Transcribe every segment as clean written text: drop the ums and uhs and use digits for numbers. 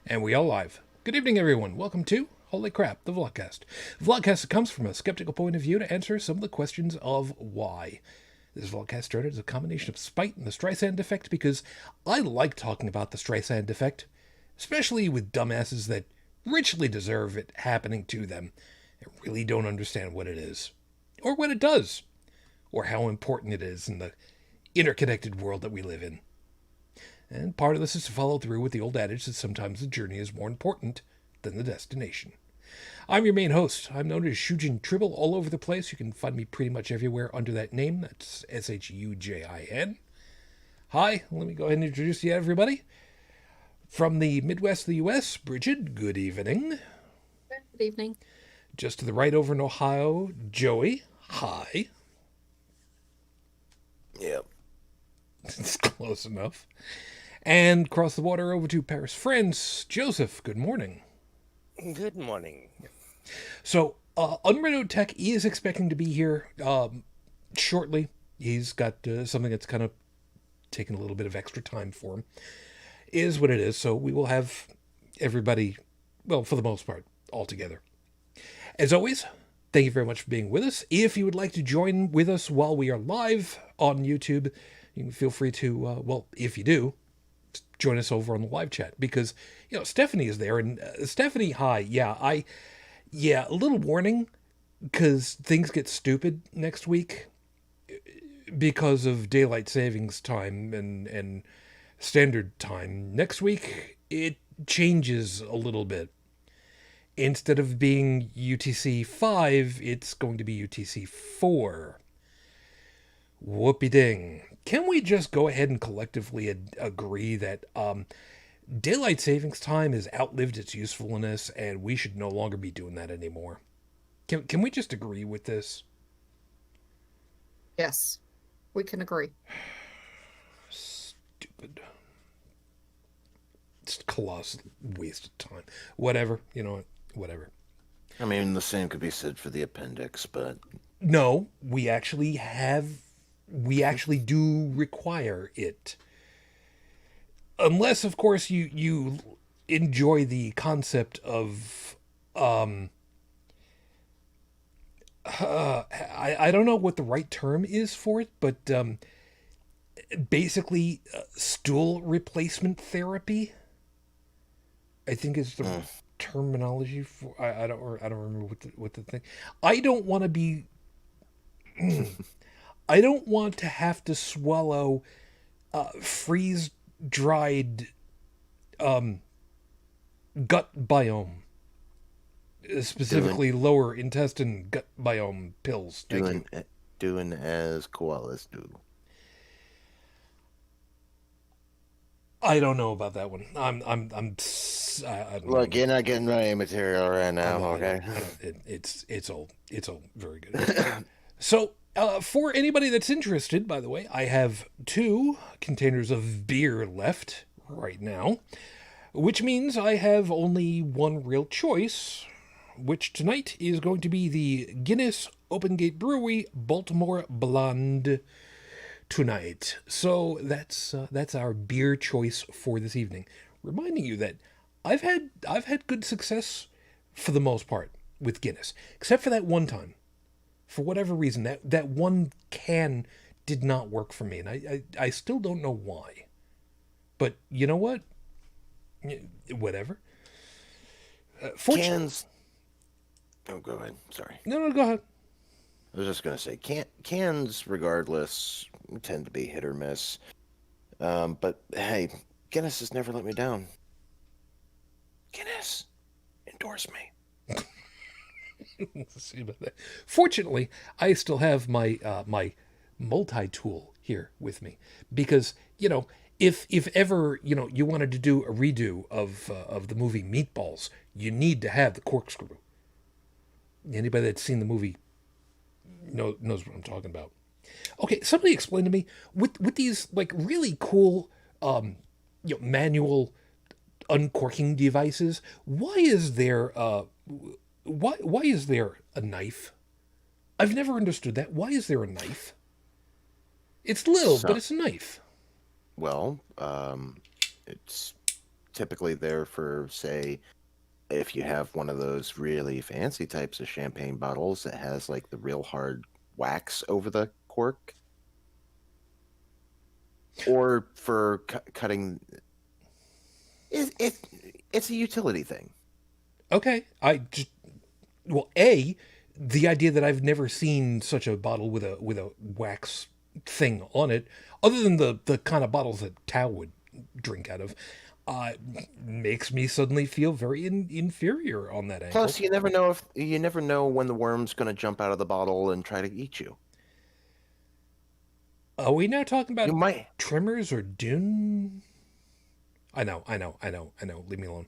And we are live. Good evening, everyone. Welcome to Holy Crap, the Vlogcast. Vlogcast comes from a skeptical point of view to answer some of the questions of why. This Vlogcast started as a combination of spite and the Streisand effect because I like talking about the Streisand effect, especially with dumbasses that richly deserve it happening to them and really don't understand what it is, or what it does, or how important it is in the interconnected world that we live in. And part of this is to follow through with the old adage that sometimes the journey is more important than the destination. I'm your main host. I'm known as Shujin Tribble all over the place. You can find me pretty much everywhere under that name. That's Shujin. Hi, let me go ahead and introduce you to everybody. From the Midwest of the U.S., Bridget, good evening. Good evening. Just to the right over in Ohio, Joey, hi. Yep. It's close enough. And across the water over to Paris, France, Joseph, good morning. Good morning. So, Unredo Tech is expecting to be here shortly. He's got something that's kind of taken a little bit of extra time for him. Is what it is, so we will have everybody, well, for the most part, all together. As always, thank you very much for being with us. If you would like to join with us while we are live on YouTube, you can feel free to, well, if you do, join us over on the live chat because, you know, Stephanie is there. And Stephanie, hi. Yeah, a little warning because things get stupid next week because of daylight savings time and standard time. Next week, it changes a little bit. Instead of being UTC 5, it's going to be UTC 4. Whoopie ding. Can we just go ahead and collectively agree that daylight savings time has outlived its usefulness and we should no longer be doing that anymore? Can we just agree with this? Yes, we can agree. Stupid. It's a colossal waste of time. Whatever, you know what? Whatever. I mean, the same could be said for the appendix, but... No, we actually do require it. Unless, of course, you enjoy the concept of, I don't know what the right term is for it, but basically stool replacement therapy, I think is the terminology for. I don't remember what the thing. I don't want to be. I don't want to have to swallow freeze-dried gut biome, specifically lower intestine gut biome pills. Doing as koalas do. I don't know about that one. Look, you're not getting any material right now, okay? It's old. It's old. Very good. So, for anybody that's interested, by the way, I have 2 containers of beer left right now, which means I have only one real choice, which tonight is going to be the Guinness Open Gate Brewery Baltimore Blonde tonight. So that's our beer choice for this evening. Reminding you that I've had good success for the most part with Guinness, except for that one time. For whatever reason, that one can did not work for me, and I still don't know why. But you know what? Whatever. Cans. Oh, go ahead. Sorry. No, go ahead. I was just gonna say cans, regardless, tend to be hit or miss. But hey, Guinness has never let me down. Guinness, endorse me. Let's see about that. Fortunately, I still have my my multi-tool here with me because, you know, if ever, you know, you wanted to do a redo of the movie Meatballs, you need to have the corkscrew. Anybody that's seen the movie knows what I'm talking about. Okay, somebody explain to me with these like really cool manual uncorking devices. Why is there why is there a knife? I've never understood that. Why is there a knife? It's little, but it's a knife. Well, it's typically there for, say, if you have one of those really fancy types of champagne bottles that has like the real hard wax over the cork, or for cutting. It's a utility thing. Okay, the idea that I've never seen such a bottle with a wax thing on it, other than the kind of bottles that Tao would drink out of, makes me suddenly feel very inferior on that angle. Plus, you never know when the worm's going to jump out of the bottle and try to eat you. Are we now talking about You might. Tremors or Dune? I know. Leave me alone.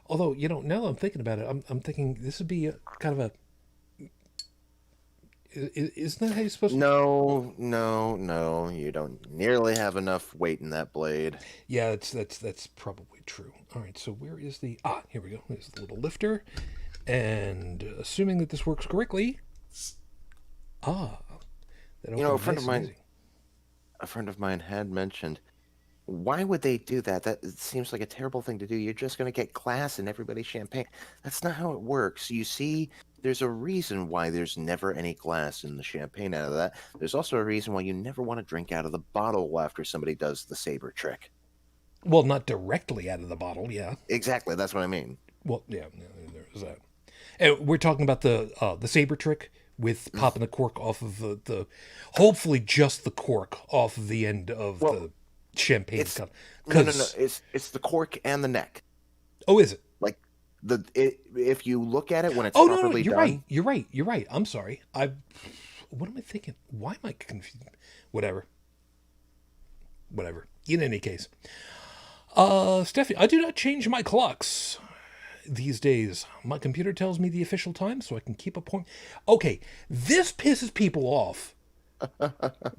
Although, now that I'm thinking about it, I'm thinking this would be kind of a. Isn't that how you're supposed to? No. You don't nearly have enough weight in that blade. Yeah, that's probably true. All right, so where is the... here we go. There's the little lifter. And assuming that this works correctly... that A friend of mine had mentioned, why would they do that? That seems like a terrible thing to do. You're just going to get glass in everybody's champagne. That's not how it works. You see, there's a reason why there's never any glass in the champagne out of that. There's also a reason why you never want to drink out of the bottle after somebody does the saber trick. Well, not directly out of the bottle, yeah. Exactly, that's what I mean. Well, yeah, there's that. And we're talking about the saber trick with popping the cork off of the hopefully just the cork off of the end of the champagne cup. No. It's the cork and the neck. Oh, is it? Like if you look at it when it's properly properly done. You're right. I'm sorry. What am I thinking? Why am I confused? Whatever. In any case, Steffi, I do not change my clocks these days. My computer tells me the official time, so I can keep a point. Okay, this pisses people off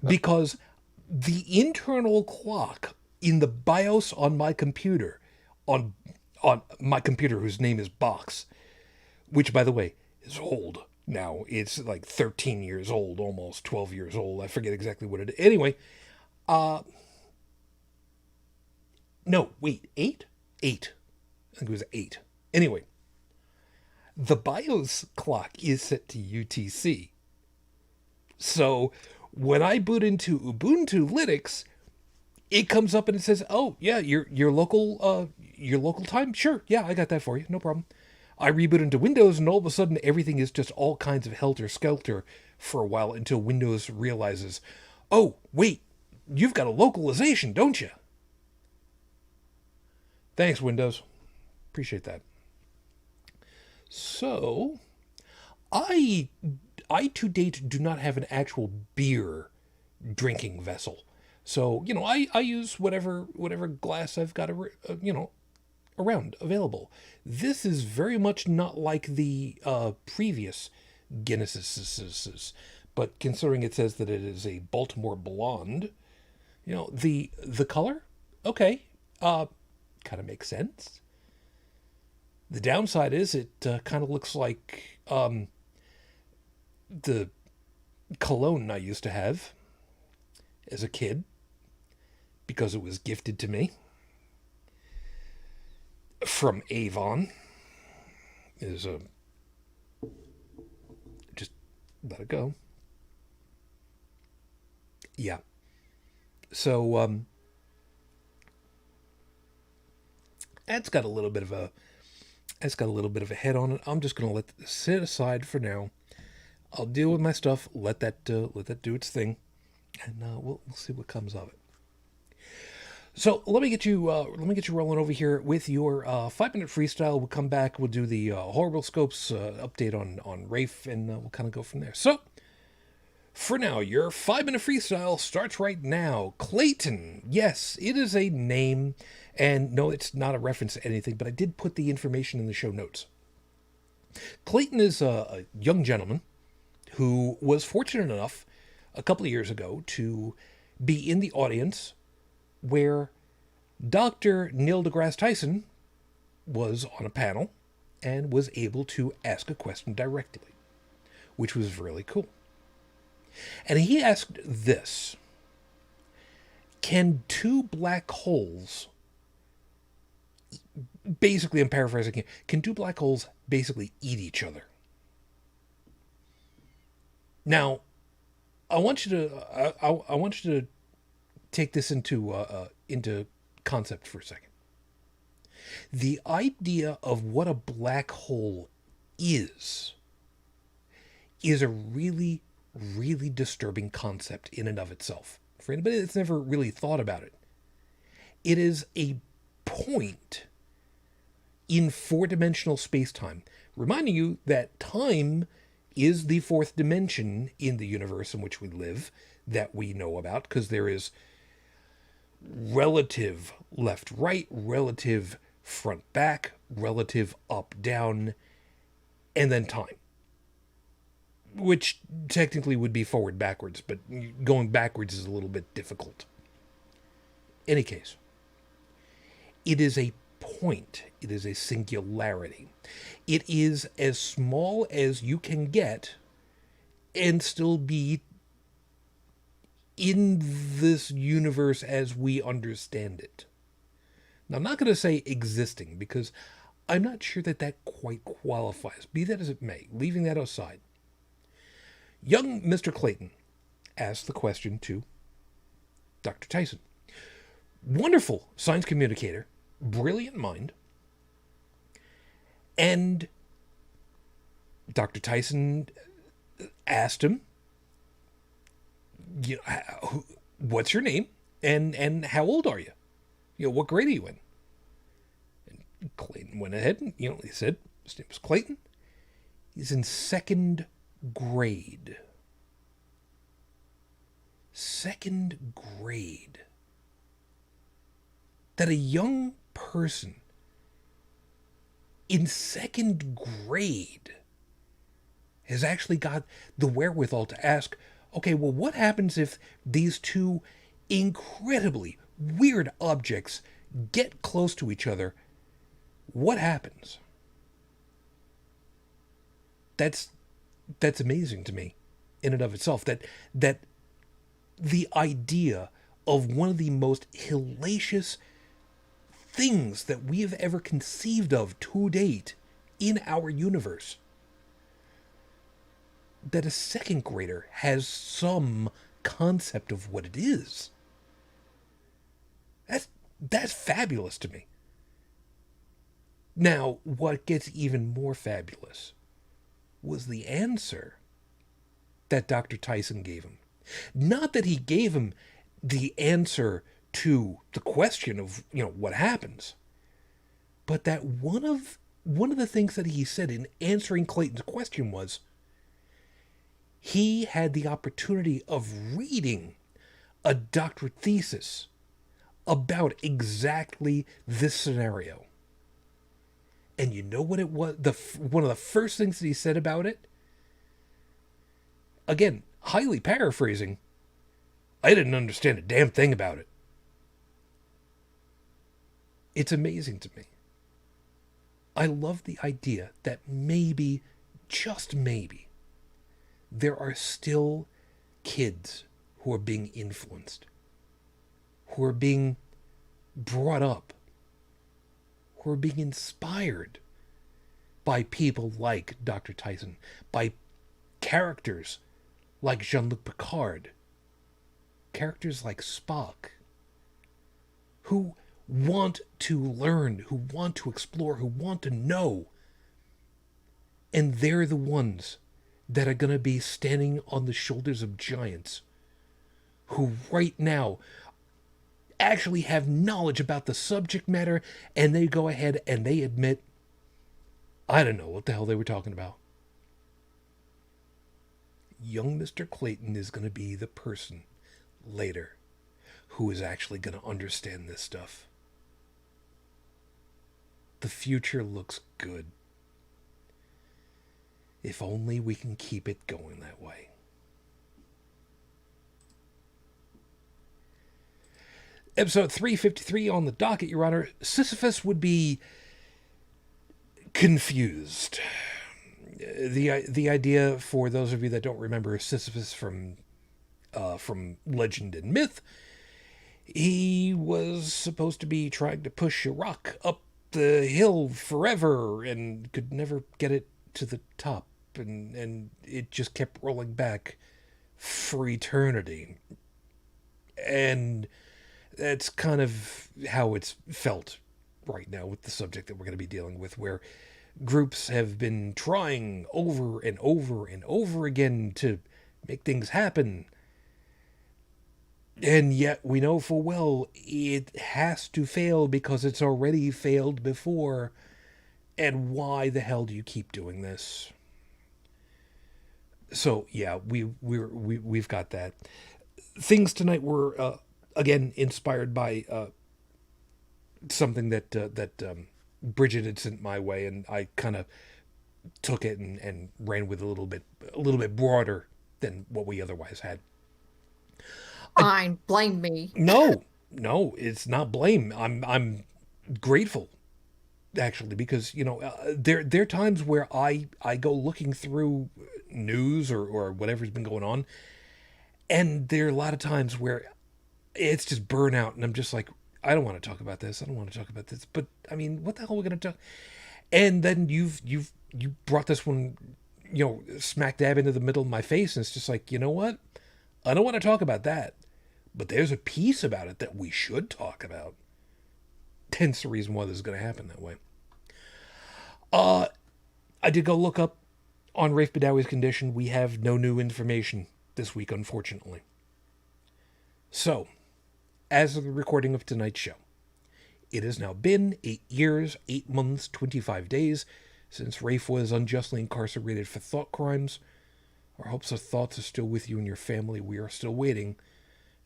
because the internal clock in the BIOS on my computer, on my computer whose name is Box, which, by the way, is old now. It's like 13 years old, almost 12 years old. I forget exactly what it is. Anyway, no, wait, 8? 8. I think it was 8. Anyway, the BIOS clock is set to UTC. So when I boot into Ubuntu Linux, it comes up and it says, "Oh, yeah, your local time? Sure, yeah, I got that for you, no problem." I reboot into Windows, and all of a sudden, everything is just all kinds of helter-skelter for a while until Windows realizes, "Oh, wait, you've got a localization, don't you?" Thanks, Windows. Appreciate that. So, I to date do not have an actual beer drinking vessel. So, I use whatever glass I've got, around available. This is very much not like the previous Guinnesses, but considering it says that it is a Baltimore blonde, the color, okay, kind of makes sense. The downside is it kind of looks like the cologne I used to have as a kid because it was gifted to me from Avon. Just let it go. Yeah. So it's got a little bit of a head on it. I'm just going to let it sit aside for now. I'll deal with my stuff. Let that do its thing, and we'll see what comes of it. So let me get you rolling over here with your 5-minute freestyle. We'll come back. We'll do the horoscopes update on Rafe, and we'll kind of go from there. So for now, your 5-minute freestyle starts right now. Clayton, yes, it is a name, and no, it's not a reference to anything, but I did put the information in the show notes. Clayton is a young gentleman who was fortunate enough a couple of years ago to be in the audience where Dr. Neil deGrasse Tyson was on a panel and was able to ask a question directly, which was really cool. And he asked this: can two black holes basically, I'm paraphrasing here, can two black holes basically eat each other? Now, I want you to I want you to take this into concept for a second. The idea of what a black hole is a really, really disturbing concept in and of itself. For anybody that's never really thought about it, it is a point in four-dimensional space-time, reminding you that time is the fourth dimension in the universe in which we live that we know about, because there is relative left-right, relative front-back, relative up-down, and then time, which technically would be forward-backwards, but going backwards is a little bit difficult. In any case, it is a point. It is a singularity. It is as small as you can get and still be in this universe as we understand it. Now, I'm not going to say existing, because I'm not sure that that quite qualifies. Be that as it may, leaving that aside, young Mr. Clayton asked the question to Dr. Tyson. Wonderful science communicator, brilliant mind. And Dr. Tyson asked him, you know, what's your name and how old are you? You know, what grade are you in? And Clayton went ahead and, you know, he said his name was Clayton. He's in second grade. Second grade. That a young person in second grade has actually got the wherewithal to ask, okay, well, what happens if these two incredibly weird objects get close to each other? What happens? That's amazing to me in and of itself, that the idea of one of the most hellacious things that we have ever conceived of to date in our universe, that a second grader has some concept of what it is. That's fabulous to me. Now, what gets even more fabulous was the answer that Dr. Tyson gave him. Not that he gave him the answer to the question of, you know, what happens, but that one of the things that he said in answering Clayton's question was he had the opportunity of reading a doctorate thesis about exactly this scenario. And you know what it was? One of the first things that he said about it? Again, highly paraphrasing, I didn't understand a damn thing about it. It's amazing to me. I love the idea that maybe, just maybe, there are still kids who are being influenced, who are being brought up, who are being inspired by people like Dr. Tyson, by characters like Jean-Luc Picard, characters like Spock, who want to learn, who want to explore, who want to know. And they're the ones that are going to be standing on the shoulders of giants who right now actually have knowledge about the subject matter, and they go ahead and they admit, I don't know what the hell they were talking about. Young Mr. Clayton is going to be the person later who is actually going to understand this stuff. The future looks good. If only we can keep it going that way. Episode 353 on the docket, Your Honor. Sisyphus would be confused. The idea, for those of you that don't remember Sisyphus from legend and myth, he was supposed to be trying to push a rock up the hill forever and could never get it to the top, and it just kept rolling back for eternity. And that's kind of how it's felt right now with the subject that we're going to be dealing with, where groups have been trying over and over and over again to make things happen. And yet we know full well it has to fail because it's already failed before. And why the hell do you keep doing this? So yeah, we've got that. Things tonight were again inspired by something that Bridget had sent my way, and I kind of took it and ran with a little bit broader than what we otherwise had. Fine, blame me. No, it's not blame. I'm grateful, actually, because there are times where I go looking through news or whatever's been going on, and there are a lot of times where it's just burnout, and I'm just like, I don't want to talk about this. I don't want to talk about this. But I mean, what the hell are we going to talk? And then you brought this one, smack dab into the middle of my face, and it's just like, you know what? I don't want to talk about that, but there's a piece about it that we should talk about. Hence the reason why this is going to happen that way. I did go look up on Rafe Badawi's condition. We have no new information this week, unfortunately. So, as of the recording of tonight's show, it has now been 8 years, 8 months, 25 days since Rafe was unjustly incarcerated for thought crimes. Our hopes and thoughts are still with you and your family. We are still waiting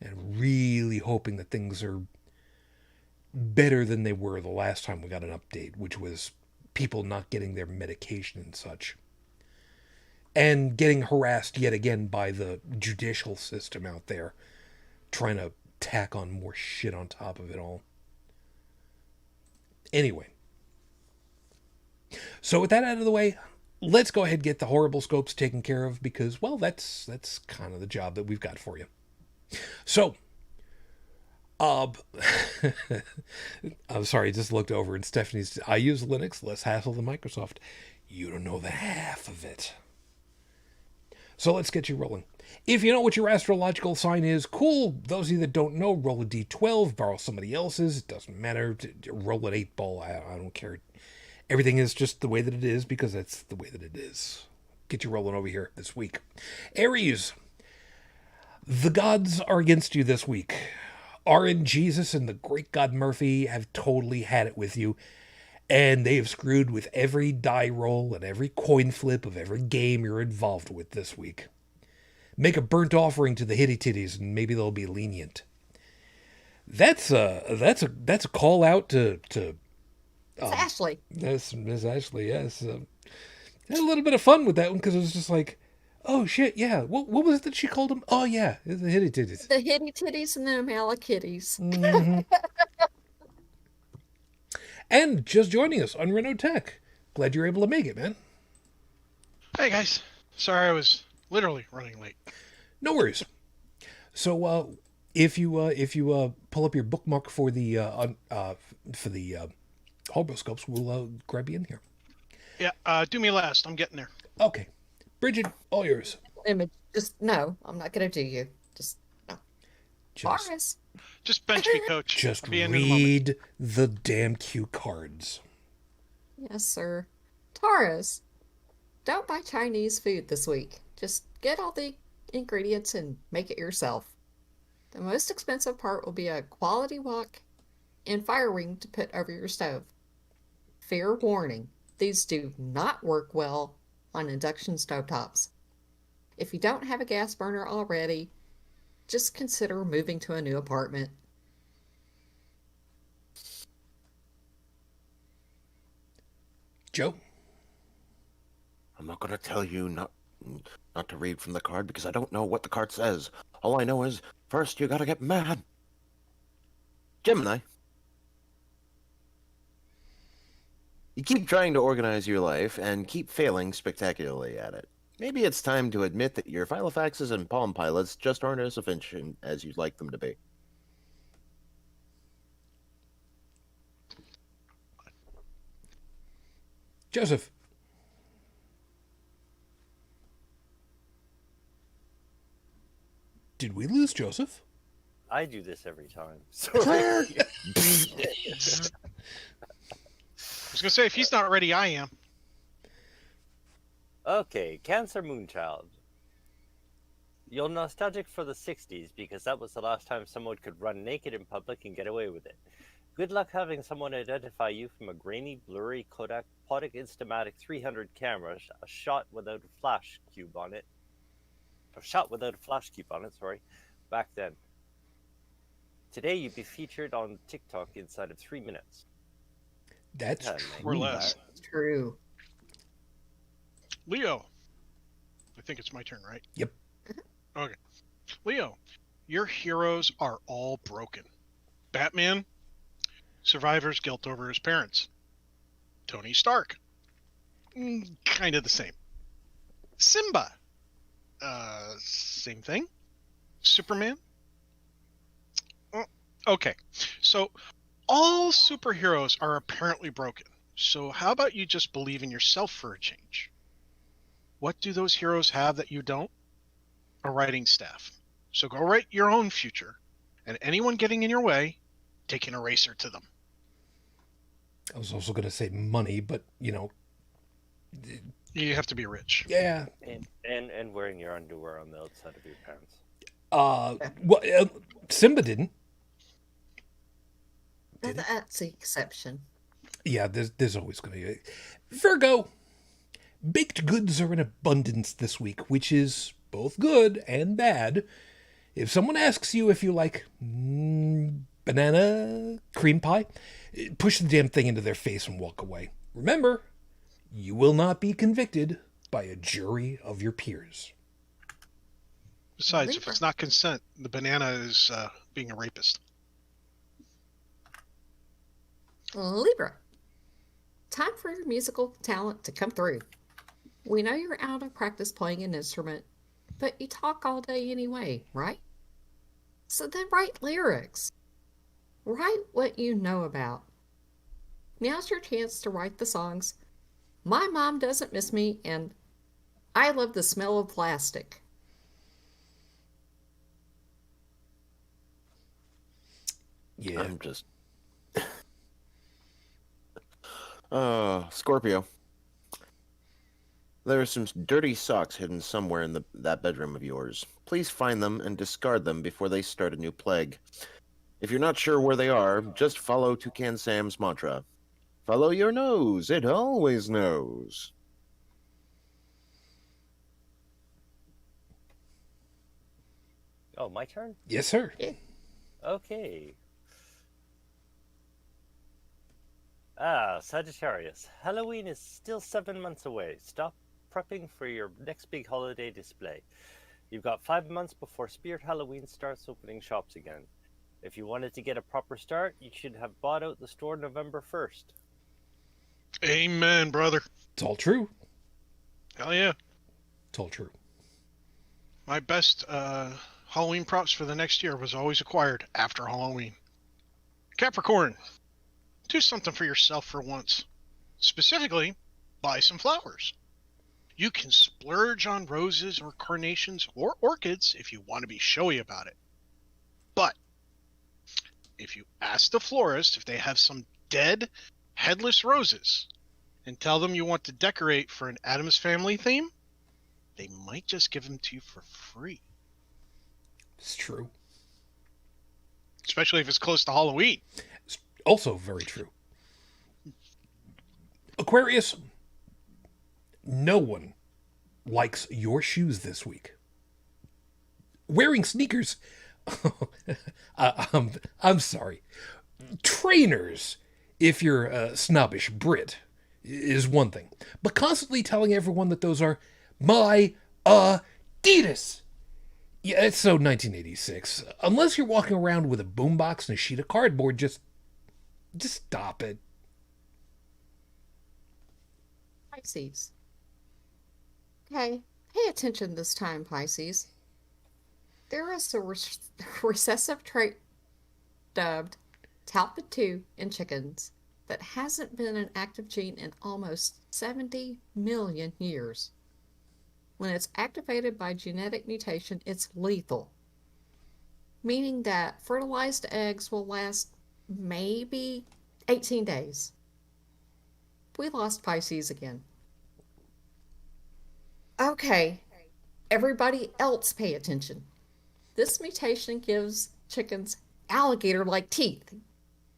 and really hoping that things are better than they were the last time we got an update, which was people not getting their medication and such. And getting harassed yet again by the judicial system out there, trying to tack on more shit on top of it all. Anyway. So with that out of the way, let's go ahead and get the horrible scopes taken care of because, well, that's kind of the job that we've got for you. So, I'm sorry, I just looked over and Stephanie's, I use Linux, less hassle than Microsoft. You don't know the half of it. So let's get you rolling. If you know what your astrological sign is, cool. Those of you that don't know, roll a d12, borrow somebody else's. It doesn't matter. Roll an 8-ball. I don't care. Everything is just the way that it is because that's the way that it is. Get you rolling over here this week. Aries, the gods are against you this week. RN Jesus and the great God Murphy have totally had it with you. And they have screwed with every die roll and every coin flip of every game you're involved with this week. Make a burnt offering to the hitty titties and maybe they'll be lenient. That's a call out to Ashley. That's Miss Ashley, yes. Had a little bit of fun with that one because it was just like, oh shit, yeah. What was it that she called them? Oh yeah, the hitty titties. The hitty titties and the malakitties. Mm-hmm. And just joining us on Renault Tech. Glad you're able to make it, man. Hey guys, sorry I was literally running late. No worries. So if you pull up your bookmark for the horoscopes, we'll grab you in here. Yeah, do me last. I'm getting there. Okay, Bridget, all yours. Image. Just no. I'm not gonna do you. Just no. Taurus. Just bench me, coach. Just I'll be in a read the damn cue cards. Yes, sir. Taurus. Don't buy Chinese food this week. Just get all the ingredients and make it yourself. The most expensive part will be a quality wok and fire ring to put over your stove. Fair warning, these do not work well on induction stovetops. If you don't have a gas burner already, just consider moving to a new apartment. Joe? I'm not going to tell you not to read from the card because I don't know what the card says. All I know is, first you got to get mad. Gemini. You keep trying to organize your life and keep failing spectacularly at it. Maybe it's time to admit that your Filofaxes and Palm Pilots just aren't as efficient as you'd like them to be. Joseph. Did we lose Joseph? I do this every time. So Claire! I was gonna say, if he's not ready, I am. okay, Cancer Moonchild. You're nostalgic for the 60s because that was the last time someone could run naked in public and get away with it. Good luck having someone identify you from a grainy, blurry Kodak Politic Instamatic 300 camera, a shot without a flash cube on it. A shot without a flash cube on it, sorry, back then. Today you'd be featured on TikTok inside of 3 minutes. That's Yeah, true. Or less. True. Leo. I think it's my turn, right? Yep. Okay. Leo, your heroes are all broken. Batman, survivor's guilt over his parents. Tony Stark, kind of the same. Simba, same thing. Superman, okay. So all superheroes are apparently broken. So how about you just believe in yourself for a change? What do those heroes have that you don't? A writing staff. So go write your own future, and anyone getting in your way, take an eraser to them. I was also going to say money, but, You have to be rich. yeah. And wearing your underwear on the outside of your pants. Well, Simba didn't. That's the exception. Yeah, there's always going to be. Virgo. Baked goods are in abundance this week, which is both good and bad. If someone asks you if you like banana cream pie, push the damn thing into their face and walk away. Remember, you will not be convicted by a jury of your peers. Besides, if Libra. it's not consent, the banana is being a rapist. Libra. Time for your musical talent to come through. We know you're out of practice playing an instrument, but you talk all day anyway, right? So then write lyrics. Write what you know about. Now's your chance to write the songs My Mom Doesn't Miss Me and I Love the Smell of Plastic. Yeah. I'm just. Scorpio. There are some dirty socks hidden somewhere in that bedroom of yours. Please find them and discard them before they start a new plague. If you're not sure where they are, just follow Toucan Sam's mantra. Follow your nose, it always knows. Oh, my turn? Yes, sir. Okay. Sagittarius. Halloween is still 7 months away. Stop prepping for your next big holiday display. You've got 5 months before Spirit Halloween starts opening shops again. If you wanted to get a proper start, you should have bought out the store November 1st. Amen, brother. It's all true. Hell yeah. It's all true. My best Halloween props for the next year was always acquired after Halloween. Capricorn, do something for yourself for once. Specifically, buy some flowers. You can splurge on roses or carnations or orchids if you want to be showy about it. But if you ask the florist if they have some dead, headless roses and tell them you want to decorate for an Addams Family theme, they might just give them to you for free. It's true. Especially if it's close to Halloween. It's also very true. Aquarius, no one likes your shoes this week. Wearing sneakers, I'm sorry. Trainers, if you're a snobbish Brit, is one thing. But constantly telling everyone that those are my Adidas. Yeah, it's so 1986. Unless you're walking around with a boombox and a sheet of cardboard, just stop it. Pisces. Okay, pay attention this time, Pisces. There is a recessive trait dubbed Talpid 2 in chickens that hasn't been an active gene in almost 70 million years. When it's activated by genetic mutation, it's lethal, meaning that fertilized eggs will last maybe 18 days. We lost Pisces again. Okay, everybody else pay attention. This mutation gives chickens alligator-like teeth.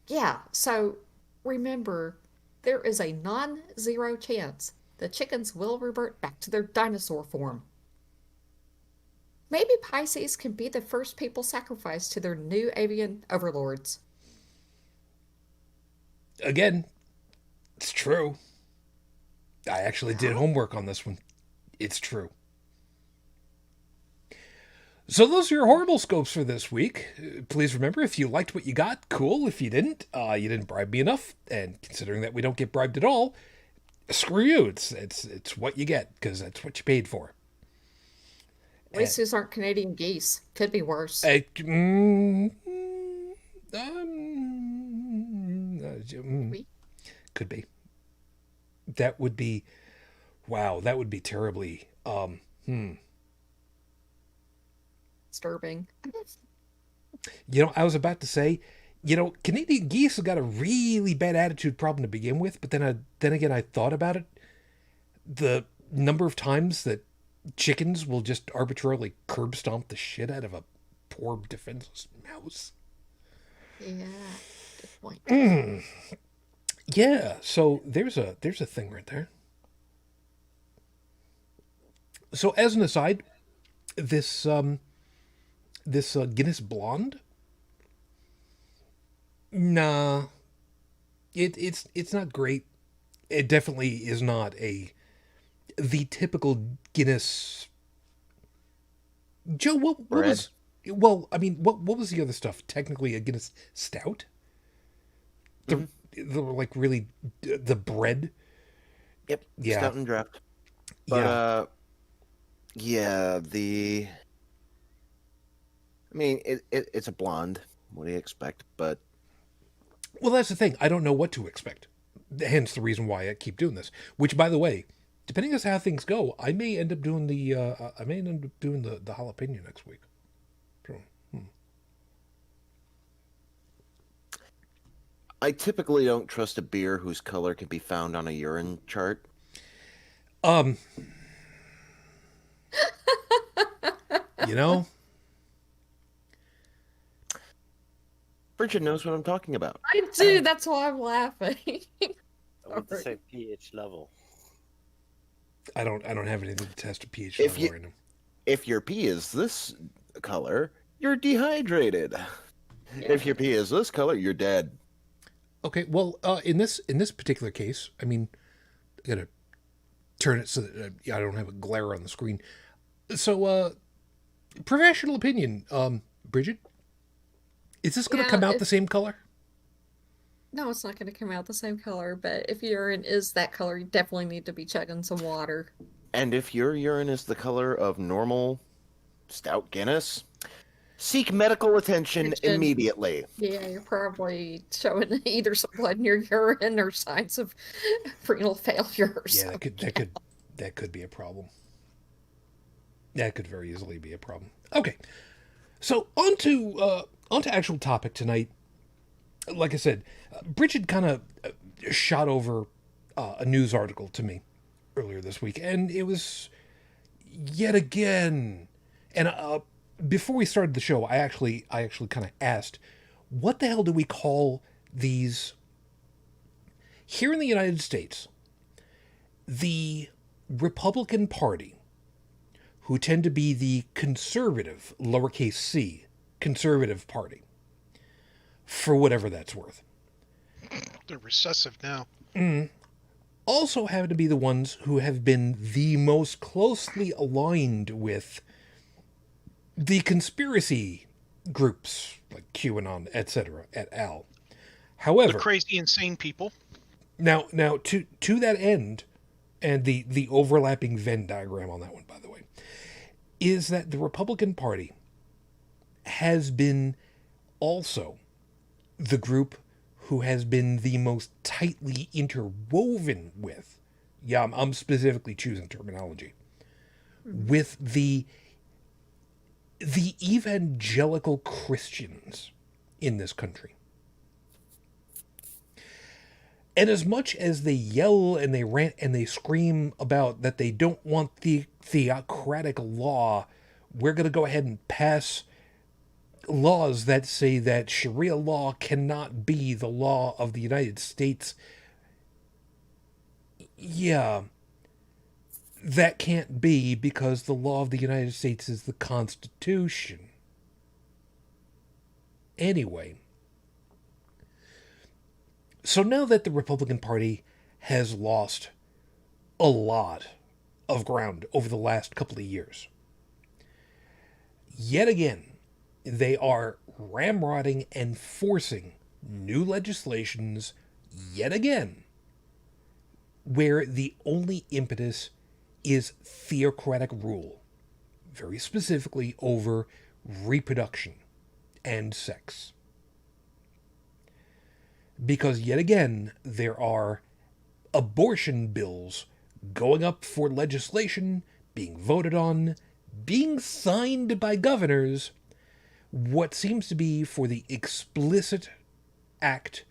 Yeah, so remember, there is a non-zero chance the chickens will revert back to their dinosaur form. Maybe Pisces can be the first people sacrificed to their new avian overlords. Again, it's true. I actually did homework on this one. It's true. So those are your horrible scopes for this week. Please remember, if you liked what you got, cool. If you didn't bribe me enough. And considering that we don't get bribed at all, screw you. It's what you get, because that's what you paid for. At least these aren't Canadian geese. Could be worse. Could be. That would be, wow, that would be terribly, Disturbing. I was about to say, Canadian geese have got a really bad attitude problem to begin with, but then again, I thought about it. The number of times that chickens will just arbitrarily curb stomp the shit out of a poor defenseless mouse. Yeah, good point. Yeah, so there's a thing right there. So as an aside, this Guinness Blonde, nah, it's not great. It definitely is not the typical Guinness. Joe, what was? Well, I mean, what was the other stuff? Technically, a Guinness Stout. The like really the bread. Yep. Yeah. Stout and draft. But I mean, it's a blonde. What do you expect? But well, that's the thing. I don't know what to expect. Hence the reason why I keep doing this. Which, by the way, depending on how things go, I may end up doing the the jalapeno next week. So, I typically don't trust a beer whose color can be found on a urine chart. Bridget knows what I'm talking about. I do. That's why I'm laughing. I would say pH level. I don't have anything to test a pH level right now. If your pee is this color, you're dehydrated. Yeah. If your pee is this color, you're dead. Okay, well, in this particular case, I mean, I gotta turn it so that I don't have a glare on the screen. So, professional opinion, Bridget, is this going to come out the same color? No, it's not going to come out the same color, but if your urine is that color, you definitely need to be chugging some water. And if your urine is the color of normal stout Guinness, seek medical attention immediately. Yeah, you're probably showing either some blood in your urine or signs of renal failure or something. That could be a problem. That could very easily be a problem. Okay, so on to actual topic tonight. Like I said, Bridget kind of shot over a news article to me earlier this week, and it was yet again. And before we started the show, I actually kind of asked, what the hell do we call these here in the United States? The Republican Party, who tend to be the conservative, lowercase c, conservative party, for whatever that's worth. They're recessive now. Also happen to be the ones who have been the most closely aligned with the conspiracy groups like QAnon, etc., et al. However, the crazy, insane people. Now to that end, and the overlapping Venn diagram on that one, by the way, is that the Republican Party has been also the group who has been the most tightly interwoven with Yeah, I'm specifically choosing terminology. With the evangelical Christians in this country. And as much as they yell and they rant and they scream about that they don't want the theocratic law, we're going to go ahead and pass laws that say that Sharia law cannot be the law of the United States. Yeah, that can't be because the law of the United States is the Constitution. Anyway, so now that the Republican Party has lost a lot of ground over the last couple of years, yet again, they are ramrodding and forcing new legislations yet again, where the only impetus is theocratic rule, very specifically over reproduction and sex. Because yet again, there are abortion bills going up for legislation, being voted on, being signed by governors, what seems to be for the explicit act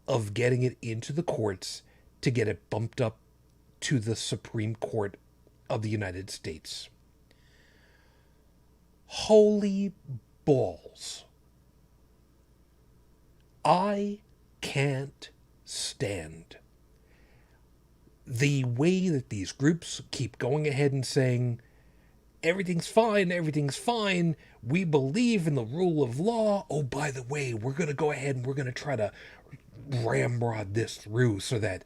of getting it into the courts to get it bumped up to the Supreme Court of the United States. Holy balls. I can't stand the way that these groups keep going ahead and saying, everything's fine, we believe in the rule of law. Oh, by the way, we're going to go ahead and we're going to try to ramrod this through so that...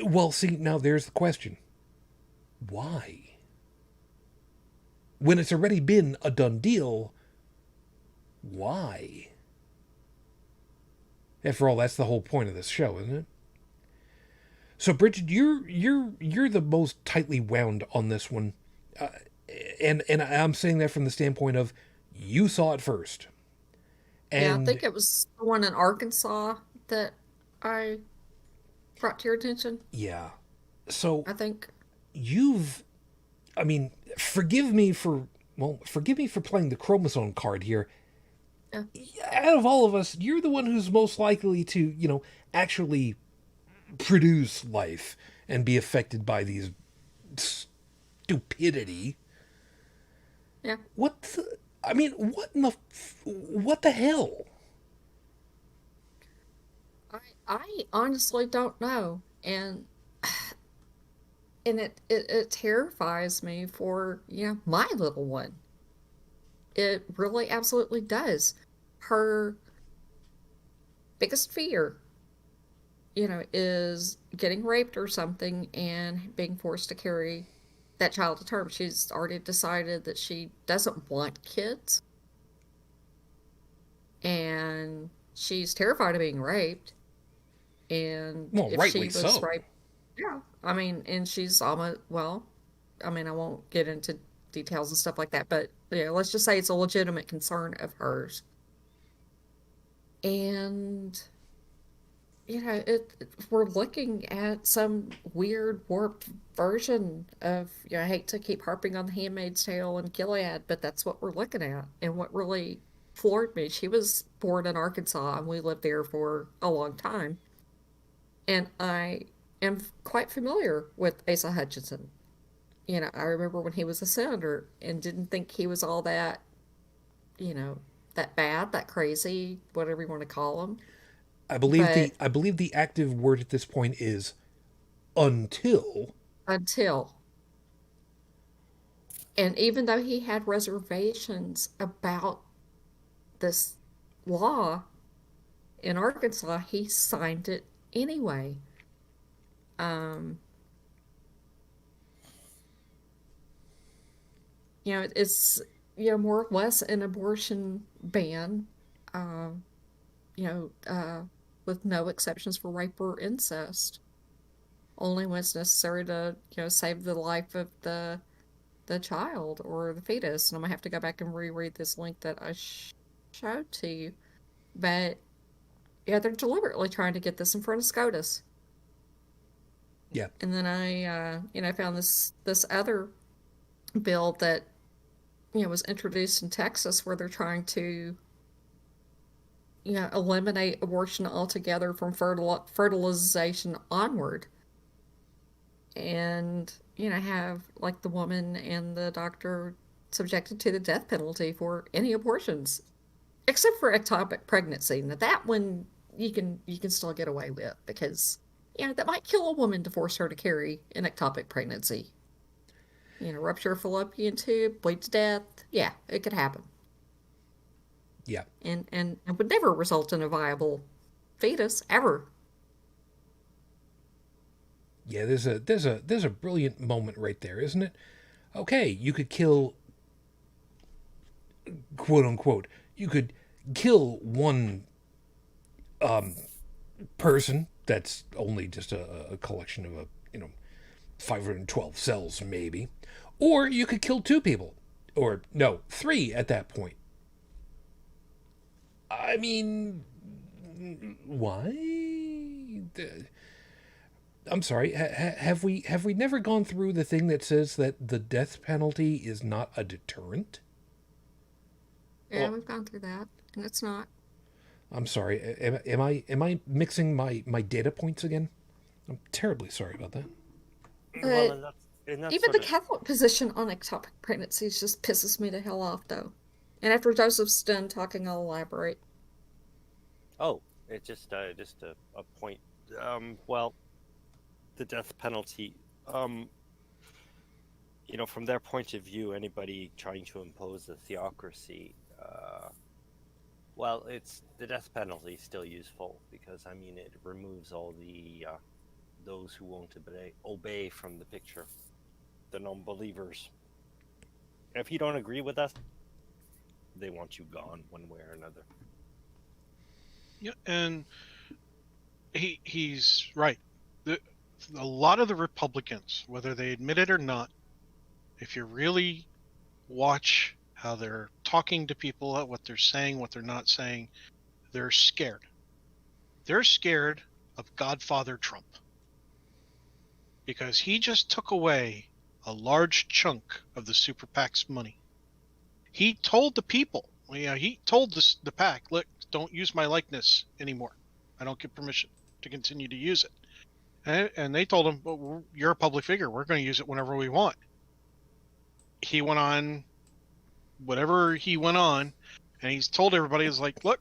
Well, see, now there's the question. Why? When it's already been a done deal, why? After all, that's the whole point of this show, isn't it? So, Bridget, you're the most tightly wound on this one, and I'm saying that from the standpoint of you saw it first. And yeah, I think it was the one in Arkansas that I brought to your attention. Yeah. So I think forgive me for playing the chromosome card here. Yeah. Out of all of us, you're the one who's most likely to, actually produce life and be affected by these stupidity. Yeah. What the hell? I honestly don't know, and it terrifies me for my little one. It really absolutely does. Her biggest fear, is getting raped or something and being forced to carry that child to term. She's already decided that she doesn't want kids, and she's terrified of being raped. And if she was raped, yeah, and she's almost, I won't get into details and stuff like that, but let's just say it's a legitimate concern of hers. And we're looking at some weird warped version of, I hate to keep harping on The Handmaid's Tale and Gilead, but that's what we're looking at. And what really floored me, she was born in Arkansas and we lived there for a long time. And I am quite familiar with Asa Hutchinson. I remember when he was a senator and didn't think he was all that, that bad, that crazy, whatever you want to call him. I believe the active word at this point is until. Until. And even though he had reservations about this law in Arkansas, he signed it anyway. It's more or less an abortion ban, with no exceptions for rape or incest, only when it's necessary to save the life of the child or the fetus. And I'm gonna have to go back and reread this link that I showed to you, but they're deliberately trying to get this in front of SCOTUS. Yeah. And then I found this other bill that was introduced in Texas where they're trying to eliminate abortion altogether from fertilization onward, and have like the woman and the doctor subjected to the death penalty for any abortions, except for ectopic pregnancy. Now that one you can still get away with because that might kill a woman to force her to carry an ectopic pregnancy. Rupture of fallopian tube, bleed to death. Yeah, it could happen. Yeah. And would never result in a viable fetus ever. Yeah, there's a brilliant moment right there, isn't it? Okay, you could kill, quote unquote, you could kill one person that's only just a collection of 512 cells maybe, or you could kill two people, or no, three at that point. I mean, why? I'm sorry. Have we never gone through the thing that says that the death penalty is not a deterrent? Yeah, Well, we've gone through that, and it's not. I'm sorry. Am I mixing my data points again? I'm terribly sorry about that. Well, But and that's even sort the of Catholic position on ectopic pregnancies just pisses me the hell off, though. And after Joseph's done talking, I'll elaborate. oh, it's just a point. Well, the death penalty. From their point of view, anybody trying to impose a theocracy, well, it's the death penalty is still useful because it removes all the those who won't obey from the picture, the non-believers. If you don't agree with us, they want you gone one way or another. yeah, and he's right. A lot of the Republicans, whether they admit it or not, if you really watch how they're talking to people, what they're saying, what they're not saying, they're scared. They're scared of Godfather Trump because he just took away a large chunk of the super PAC's money. He told the people, he told the PAC, look, don't use my likeness anymore. I don't get permission to continue to use it. And they told him, well, you're a public figure. We're going to use it whenever we want. He went on whatever he went on, and he's told everybody, is like, look,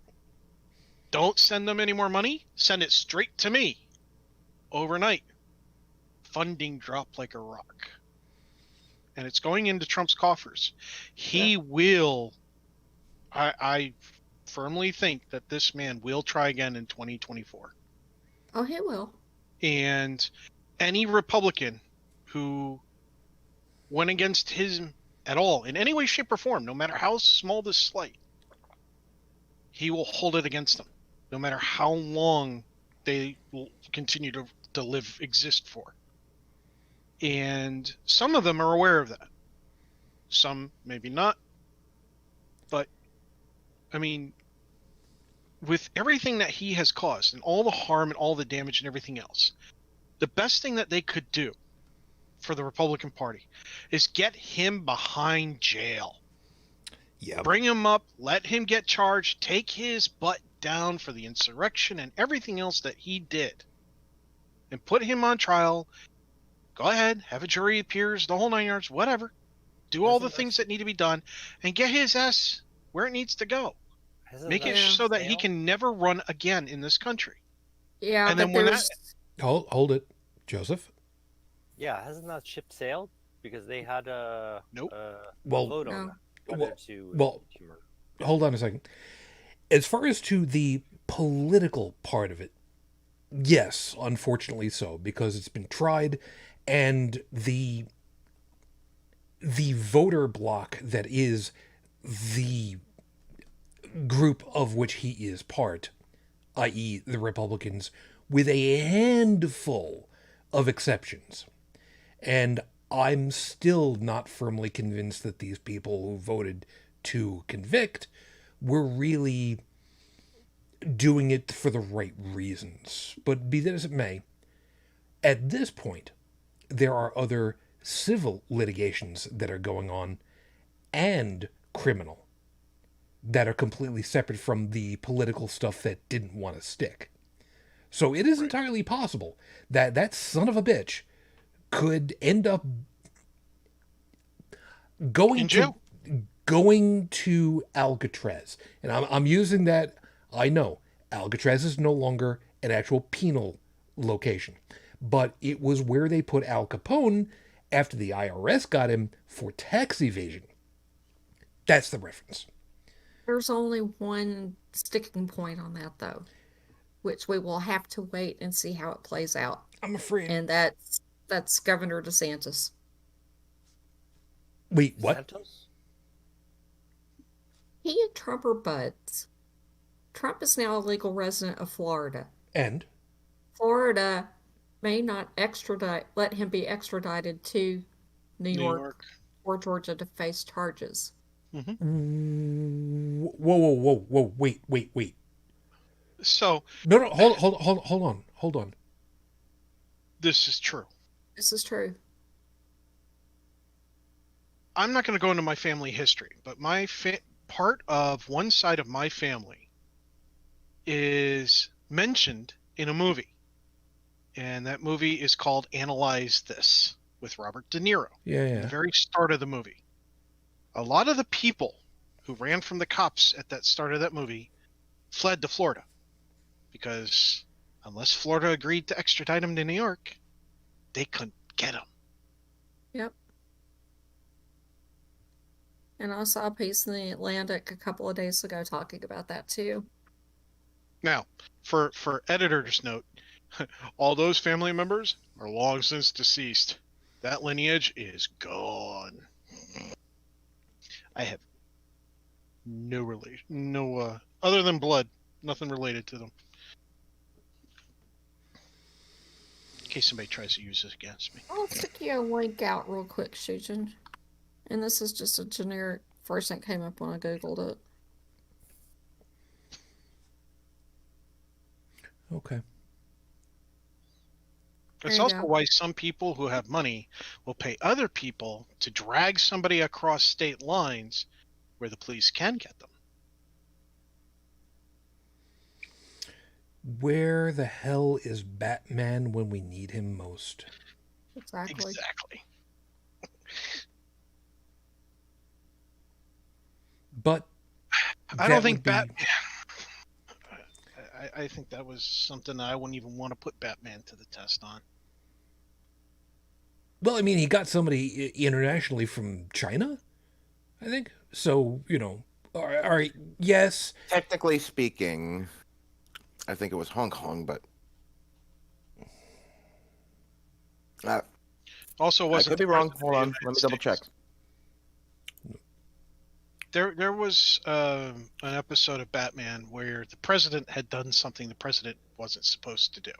don't send them any more money. Send it straight to me. Overnight, funding dropped like a rock. And it's going into Trump's coffers. He will, I firmly think that this man will try again in 2024. Oh, he will. And any Republican who went against him at all, in any way, shape, or form, no matter how small the slight, he will hold it against them, no matter how long they will continue to exist for. And some of them are aware of that. Some maybe not. But, with everything that he has caused and all the harm and all the damage and everything else, the best thing that they could do for the Republican Party is get him behind jail. Yeah. Bring him up, let him get charged, take his butt down for the insurrection and everything else that he did, and put him on trial. Go ahead, have a jury appears, the whole 9 yards, whatever. Do all the things that need to be done and get his ass where it needs to go. Make it so that he can never run again in this country. Yeah, And but then when there's... Hold it, Joseph. Yeah, hasn't that ship sailed? Because they had a Nope. vote on No. that. Well, hold on a second. As far as to the political part of it, yes, unfortunately so, because it's been tried, and the voter bloc that is the group of which he is part, i.e. the Republicans, with a handful of exceptions. And I'm still not firmly convinced that these people who voted to convict were really doing it for the right reasons. But be that as it may, At this point, there are other civil litigations that are going on and criminal that are completely separate from the political stuff that didn't want to stick. So it is entirely possible that that son of a bitch could end up going to Alcatraz. And I'm using that. I know Alcatraz is no longer an actual penal location, but it was where they put Al Capone after the IRS got him for tax evasion. That's the reference. There's only one sticking point on that, though, which we will have to wait and see how it plays out. I'm afraid. And that's Governor DeSantis. Wait, what? DeSantis? He and Trump are buds. Trump is now a legal resident of Florida. And? Florida may not let him be extradited to New York or Georgia to face charges. Mm-hmm. Whoa, wait. So No, hold on. this is true. This is true. I'm not going to go into my family history, but my part of one side of my family is mentioned in a movie. And that movie is called Analyze This with Robert De Niro. Yeah. The very start of the movie. A lot of the people who ran from the cops at that start of that movie fled to Florida. Because unless Florida agreed to extradite him to New York, they couldn't get him. Yep. And I saw a piece in the Atlantic a couple of days ago talking about that too. Now, for editor's note, all those family members are long since deceased. That lineage is gone. I have no relation, other than blood, nothing related to them. In case somebody tries to use this against me. I'll stick you a link out real quick, Shujin. And this is just a generic first thing that came up when I Googled it. Okay. It's also why some people who have money will pay other people to drag somebody across state lines where the police can get them. Where the hell is Batman when we need him most? Exactly. But I don't think I think that was something that I wouldn't even want to put Batman to the test on. Well, I mean, he got somebody internationally from China, I think. So, all right, yes. Technically speaking, I think it was Hong Kong, but also wasn't. I could be wrong. Hold on, let me double check. There was an episode of Batman where the president had done something the president wasn't supposed to do,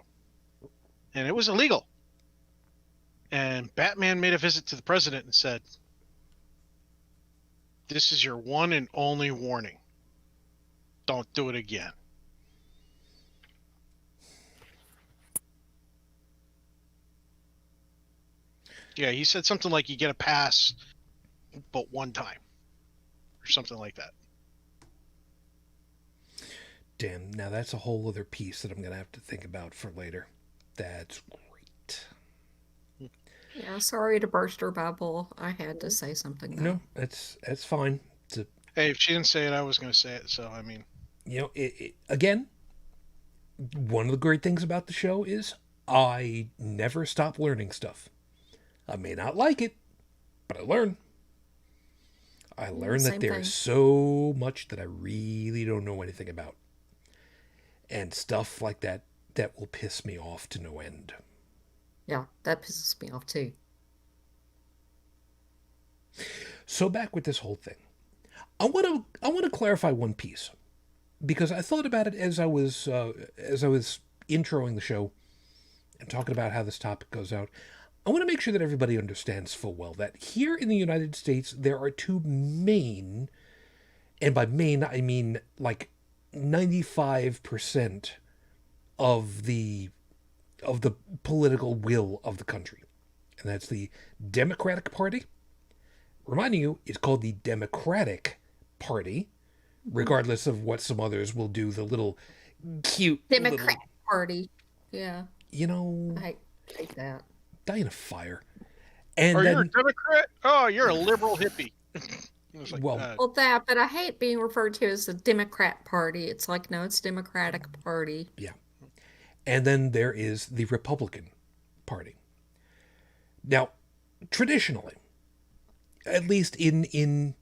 and it was illegal. And Batman made a visit to the president and said, "This is your one and only warning. Don't do it again." Yeah, he said something like you get a pass, but one time. Or something like that. Damn, now that's a whole other piece that I'm going to have to think about for later. That's great. Yeah, sorry to burst her bubble. I had to say something, though. No, that's fine. Hey, if she didn't say it, I was going to say it. So, I mean... Again, one of the great things about the show is I never stop learning stuff. I may not like it, but I learn. I learned that there's so much that I really don't know anything about. And stuff like that will piss me off to no end. Yeah, that pisses me off too. So back with this whole thing. I want to clarify one piece, because I thought about it as I was introing the show and talking about how this topic goes out. I want to make sure that everybody understands full well that here in the United States, there are two main, and by main, I mean like 95% of the political will of the country. And that's the Democratic Party. Reminding you, it's called the Democratic Party, regardless of what some others will do, the little cute Democrat Party. Yeah. You know, I hate that. Die in a fire. And you're a Democrat? Oh, you're a liberal hippie. Like, well, but I hate being referred to as the Democrat Party. It's like, no, it's Democratic Party. Yeah. And then there is the Republican Party. Now, traditionally, at least in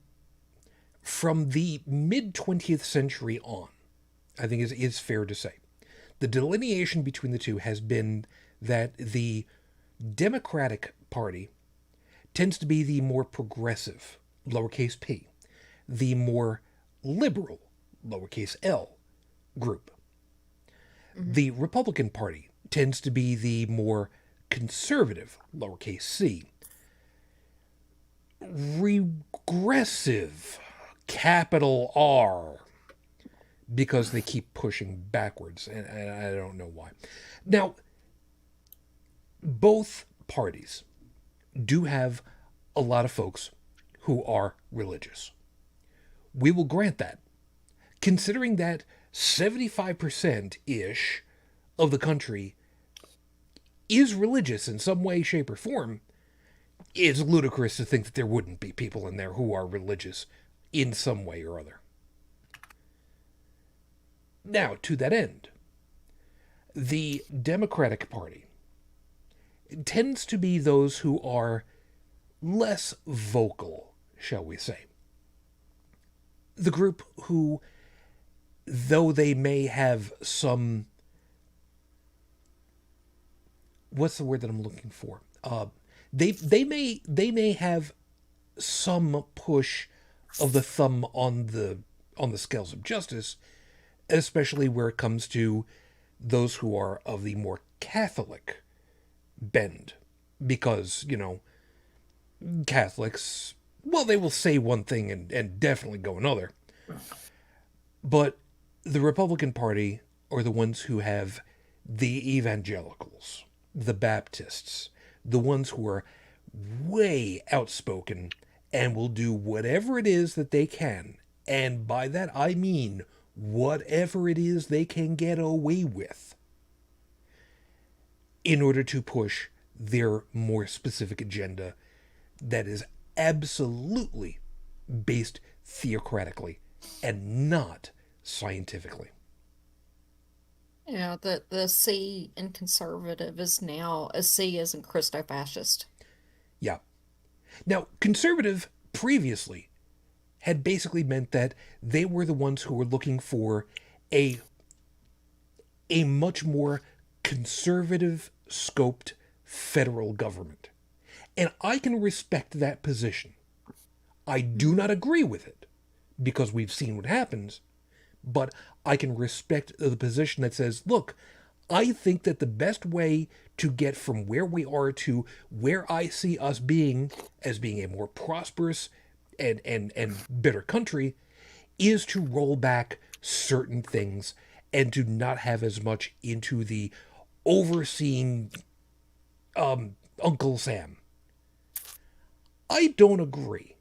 from the mid-20th century on, I think is fair to say, the delineation between the two has been that the Democratic Party tends to be the more progressive, lowercase p, the more liberal, lowercase l, group. Mm-hmm. The Republican Party tends to be the more conservative, lowercase c, regressive, capital R, because they keep pushing backwards, and I don't know why. Now, both parties do have a lot of folks who are religious. We will grant that. Considering that 75%-ish of the country is religious in some way, shape, or form, it's ludicrous to think that there wouldn't be people in there who are religious in some way or other. Now, to that end, the Democratic Party tends to be those who are less vocal, shall we say. The group who, though they may have some... What's the word that I'm looking for? They may have some push of the thumb on the scales of justice, especially where it comes to those who are of the more Catholic bend. Because, you know, Catholics, well, they will say one thing and definitely go another. But the Republican Party are the ones who have the evangelicals, the Baptists, the ones who are way outspoken and will do whatever it is that they can. And by that I mean whatever it is they can get away with in order to push their more specific agenda that is absolutely based theocratically and not scientifically. Yeah, the C in conservative is now a C as in Christo-fascist. Yeah. Now, conservative previously had basically meant that they were the ones who were looking for a much more conservative scoped federal government. And I can respect that position. I do not agree with it because we've seen what happens, but I can respect the position that says, look, I think that the best way to get from where we are to where I see us being as being a more prosperous and better country is to roll back certain things and to not have as much into the overseeing Uncle Sam. I don't agree,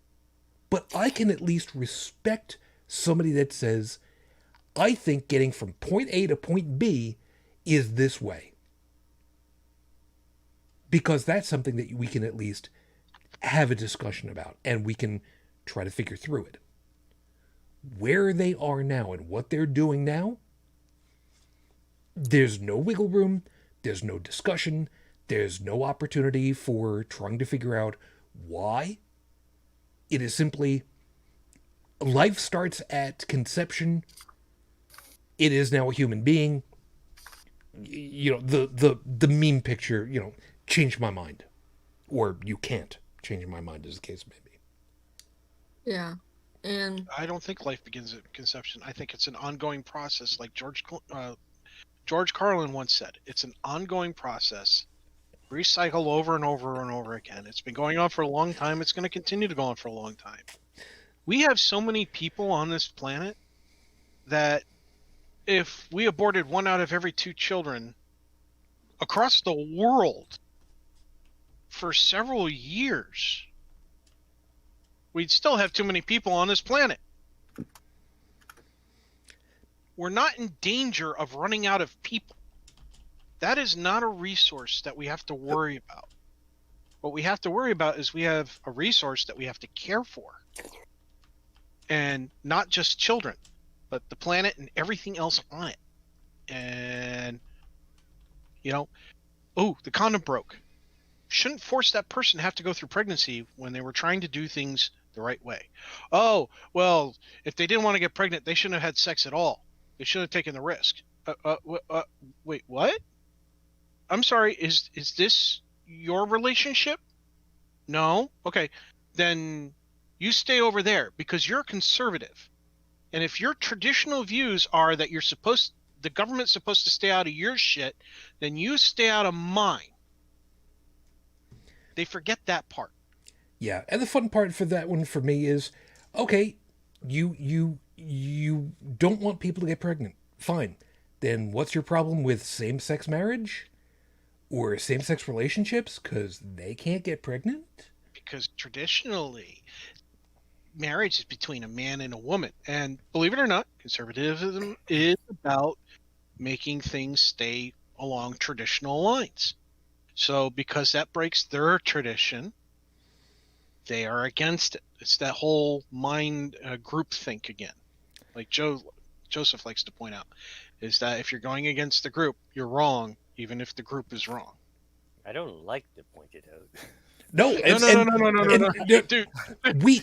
but I can at least respect somebody that says, I think getting from point A to point B is this way. Because that's something that we can at least have a discussion about, and we can try to figure through it. Where they are now and what they're doing now, there's no wiggle room, there's no discussion, there's no opportunity for trying to figure out why. It is simply, life starts at conception. It is now a human being. You know, the meme picture, you know, changed my mind. Or you can't change my mind, as the case may be. Yeah. And I don't think life begins at conception. I think it's an ongoing process, like George Carlin once said. It's an ongoing process, recycle over and over and over again. It's been going on for a long time. It's going to continue to go on for a long time. We have so many people on this planet that if we aborted 1 out of every 2 children, across the world for several years, we'd still have too many people on this planet. We're not in danger of running out of people. That is not a resource that we have to worry about. What we have to worry about is we have a resource that we have to care for. And not just children, but the planet and everything else on it. And, you know, oh, the condom broke. Shouldn't force that person to have to go through pregnancy when they were trying to do things the right way. Oh, well, if they didn't want to get pregnant, they shouldn't have had sex at all. They shouldn't have taken the risk. Wait, what? I'm sorry, is this your relationship? No? Okay, then you stay over there because you're conservative. And if your traditional views are that the government's supposed to stay out of your shit, then you stay out of mine. They forget that part. Yeah, and the fun part for that one for me is, okay, you don't want people to get pregnant. Fine. Then what's your problem with same-sex marriage? Or same-sex relationships? Because they can't get pregnant? Because traditionally, marriage is between a man and a woman. And believe it or not, conservatism is about making things stay along traditional lines. So because that breaks their tradition, they are against it. It's that whole mind group think again. Like Joseph likes to point out, is that if you're going against the group, you're wrong, even if the group is wrong. I don't like to point it out. No, Dude,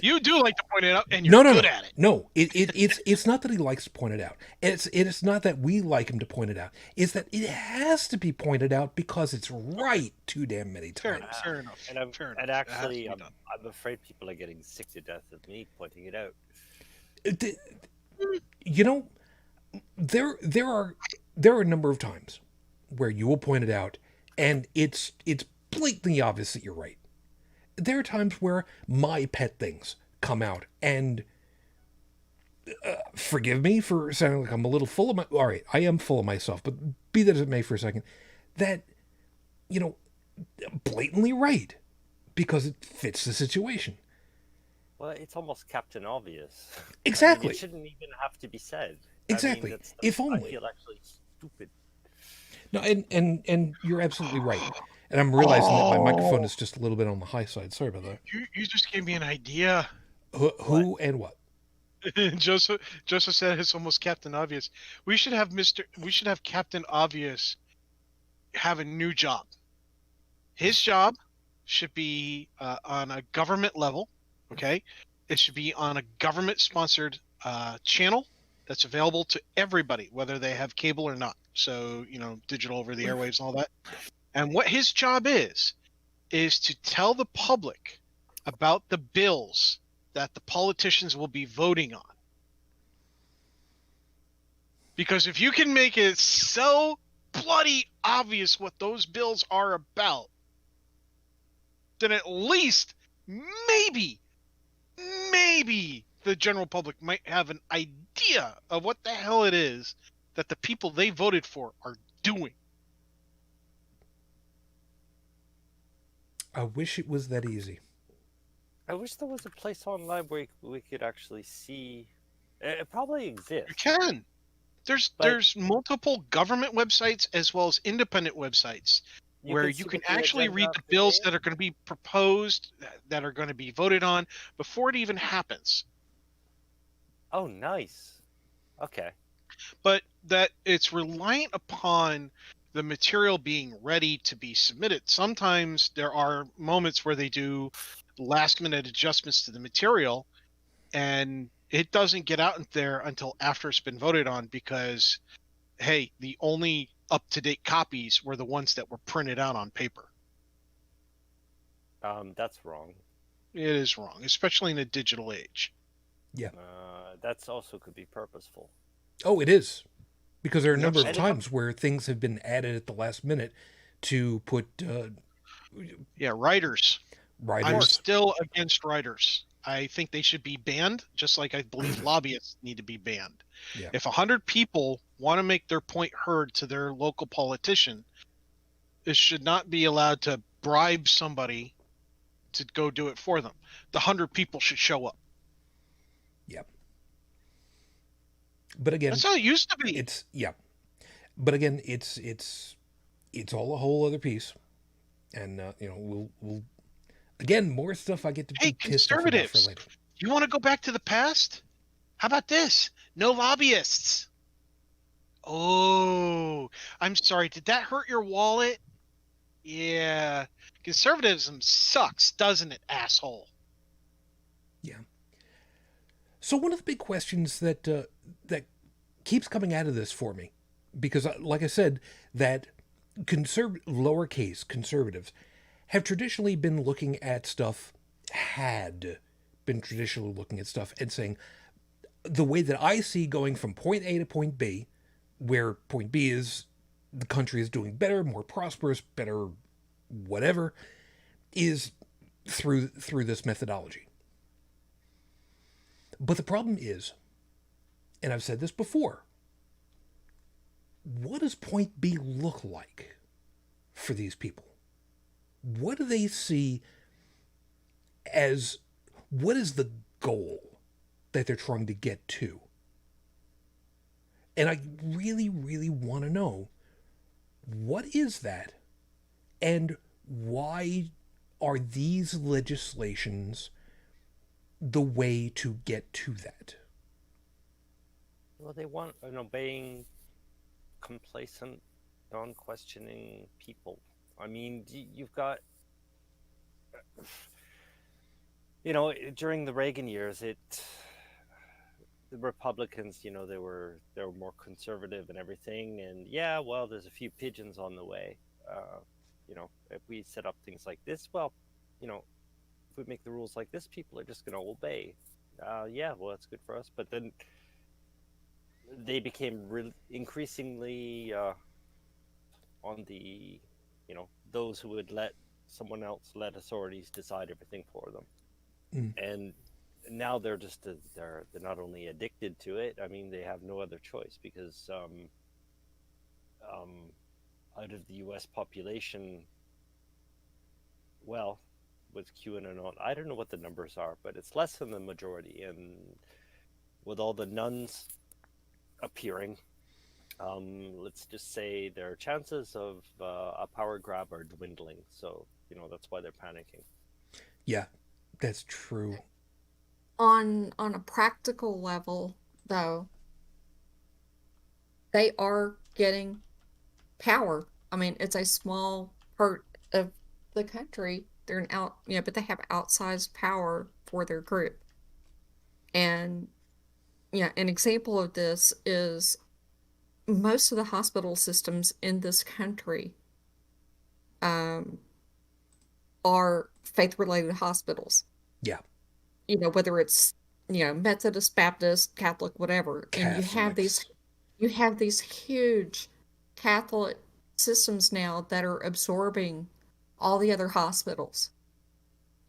you do like to point it out, and you're good at it. No, it's not that he likes to point it out. It's not that we like him to point it out. It's that it has to be pointed out because it's right too damn many times. Fair enough. And actually, I'm afraid people are getting sick to death of me pointing it out. You know, there are a number of times where you will point it out, and it's blatantly obvious that you're right. There are times where my pet things come out, and forgive me for sounding like I'm a little full of my... All right, I am full of myself, but be that as it may for a second, that, you know, blatantly right, because it fits the situation. Well, it's almost Captain Obvious. Exactly. I mean, it shouldn't even have to be said. Exactly. I mean, If only. I feel actually stupid. No, and you're absolutely right. And I'm realizing that my microphone is just a little bit on the high side. Sorry about that. You just gave me an idea. Who and what? Joseph said it's almost Captain Obvious. We should have Captain Obvious have a new job. His job should be on a government level. Okay, it should be on a government-sponsored channel that's available to everybody, whether they have cable or not. So, you know, digital over the airwaves and all that. And what his job is to tell the public about the bills that the politicians will be voting on. Because if you can make it so bloody obvious what those bills are about, then at least maybe the general public might have an idea of what the hell it is that the people they voted for are doing. I wish it was that easy. I wish there was a place online where we could actually see. It probably exists. You can. There's multiple government websites as well as independent websites where you can actually read the bills that are going to be proposed, that are going to be voted on before it even happens. Oh, nice. Okay. But that it's reliant upon the material being ready to be submitted. Sometimes there are moments where they do last-minute adjustments to the material, and it doesn't get out there until after it's been voted on because, hey, the only up-to-date copies were the ones that were printed out on paper. That's wrong. It is wrong, especially in a digital age. Yeah. That's also could be purposeful. Oh, it is. Because there are a number of times where things have been added at the last minute to put... writers. I'm still against writers. I think they should be banned, just like I believe lobbyists need to be banned. Yeah. If 100 people want to make their point heard to their local politician, should not be allowed to bribe somebody to go do it for them. The 100 people should show up. Yep. But again, that's how it used to be. It's but again, it's all a whole other piece, and we'll again, more stuff I get to be pissed off about for later. You want to go back to the past? How about this? No lobbyists. Oh, I'm sorry. Did that hurt your wallet? Yeah. Conservatism sucks, doesn't it, asshole? Yeah. So one of the big questions that that keeps coming out of this for me, because like I said, that lowercase conservatives have traditionally been looking at stuff, and saying, the way that I see going from point A to point B, where point B is the country is doing better, more prosperous, better, whatever, is through this methodology. But the problem is, and I've said this before, what does point B look like for these people? What do they see as, what is the goal that they're trying to get to? And I really, really want to know, what is that? And why are these legislations the way to get to that? Well, they want an obeying, complacent, non-questioning people. I mean, you've got, during the Reagan years, the Republicans, they were more conservative and everything, and yeah, well, there's a few pigeons on the way. If we set up things like this, well, if we make the rules like this, people are just going to obey. Yeah, well, that's good for us. But then they became increasingly on the, those who would let authorities decide everything for them. And now they're just they're not only addicted to it. I mean, they have no other choice, because out of the U.S. population, well, with QAnon, I don't know what the numbers are, but it's less than the majority. And with all the nuns appearing, let's just say their chances of a power grab are dwindling. So, that's why they're panicking. Yeah, that's true. On a practical level, though, they are getting power. I mean, it's a small part of the country. They're but they have outsized power for their group. And an example of this is most of the hospital systems in this country are faith-related hospitals. Yeah. Whether it's Methodist, Baptist, Catholic, whatever. Catholics. And you have these huge Catholic systems now that are absorbing all the other hospitals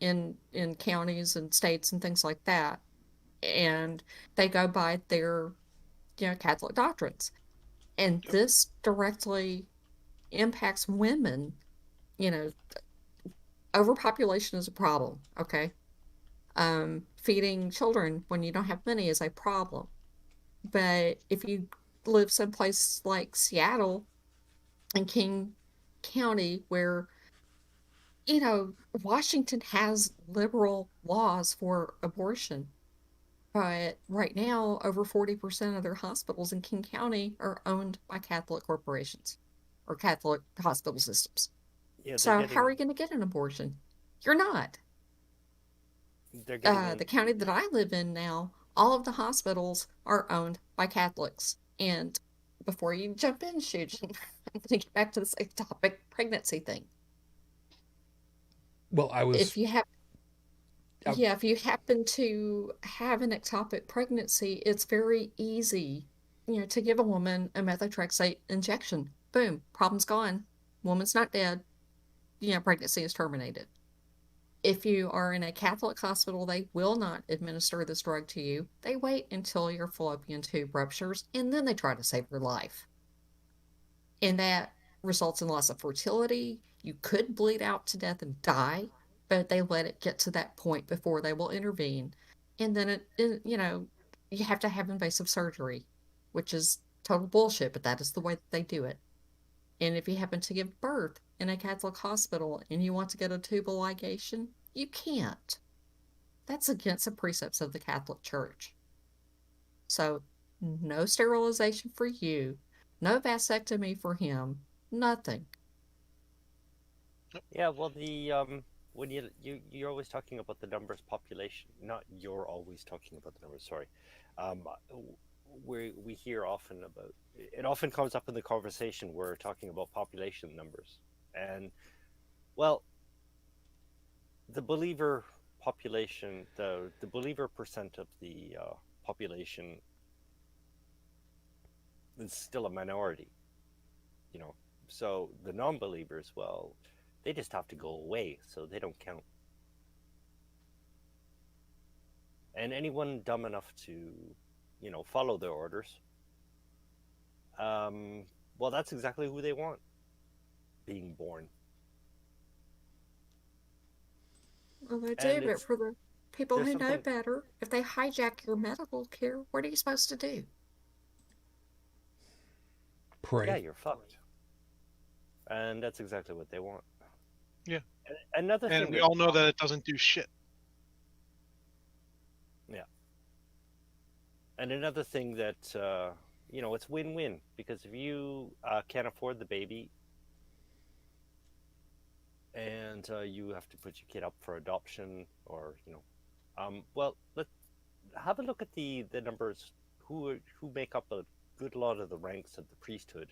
in counties and states and things like that. And they go by their Catholic doctrines. And this directly impacts women. Overpopulation is a problem, okay? Feeding children when you don't have many is a problem. But if you live someplace like Seattle and King County, where, Washington has liberal laws for abortion, but right now over 40% of their hospitals in King County are owned by Catholic corporations or Catholic hospital systems. Yeah, so how are you going to get an abortion? You're not. The county that I live in now, all of the hospitals are owned by Catholics. And before you jump in, shoot, I'm going to get back to this ectopic pregnancy thing. Well, if you happen to have an ectopic pregnancy, it's very easy, to give a woman a methotrexate injection. Boom, problem's gone. Woman's not dead. Pregnancy is terminated. If you are in a Catholic hospital, they will not administer this drug to you. They wait until your fallopian tube ruptures, and then they try to save your life. And that results in loss of fertility. You could bleed out to death and die, but they let it get to that point before they will intervene. And then you have to have invasive surgery, which is total bullshit, but that is the way that they do it. And if you happen to give birth in a Catholic hospital and you want to get a tubal ligation, you can't. That's against the precepts of the Catholic Church. So, no sterilization for you, no vasectomy for him, nothing. Yeah, well, the when you're always talking about the numbers population, not you're always talking about the numbers. Sorry, we hear often about it. Often comes up in the conversation. We're talking about population numbers, and well, the believer population, the believer percent of the population is still a minority, you know. So the non-believers, well, they just have to go away, so they don't count. And anyone dumb enough to, follow their orders, well, that's exactly who they want being born. Well, they do, but for the people who know better, if they hijack your medical care, what are you supposed to do? Pray. Yeah, you're fucked. And that's exactly what they want. Yeah. Another thing, and we all know that it doesn't do shit. Yeah. And another thing that, it's win-win, because if you can't afford the baby and you have to put your kid up for adoption, or, well, let's have a look at the numbers who make up a good lot of the ranks of the priesthood.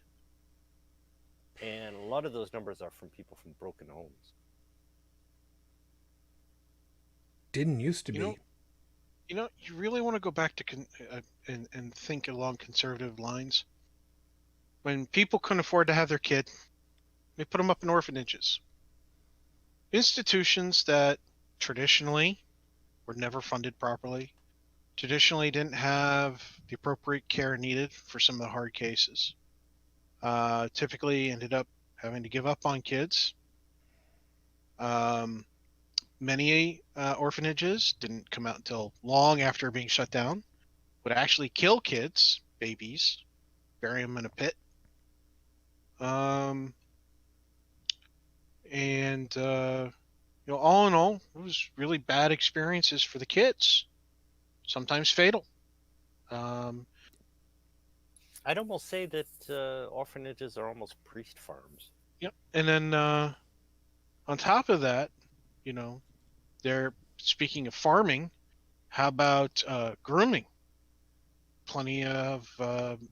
And a lot of those numbers are from people from broken homes. Didn't used to be. You really want to go back to and think along conservative lines. When people couldn't afford to have their kid, they put them up in orphanages. Institutions that traditionally were never funded properly, traditionally didn't have the appropriate care needed for some of the hard cases. Typically ended up having to give up on kids. Many orphanages didn't come out until long after being shut down, would actually kill kids, babies, bury them in a pit. All in all, it was really bad experiences for the kids, sometimes fatal. I'd almost say that orphanages are almost priest farms. Yep. And then on top of that, they're speaking of farming. How about grooming? Plenty of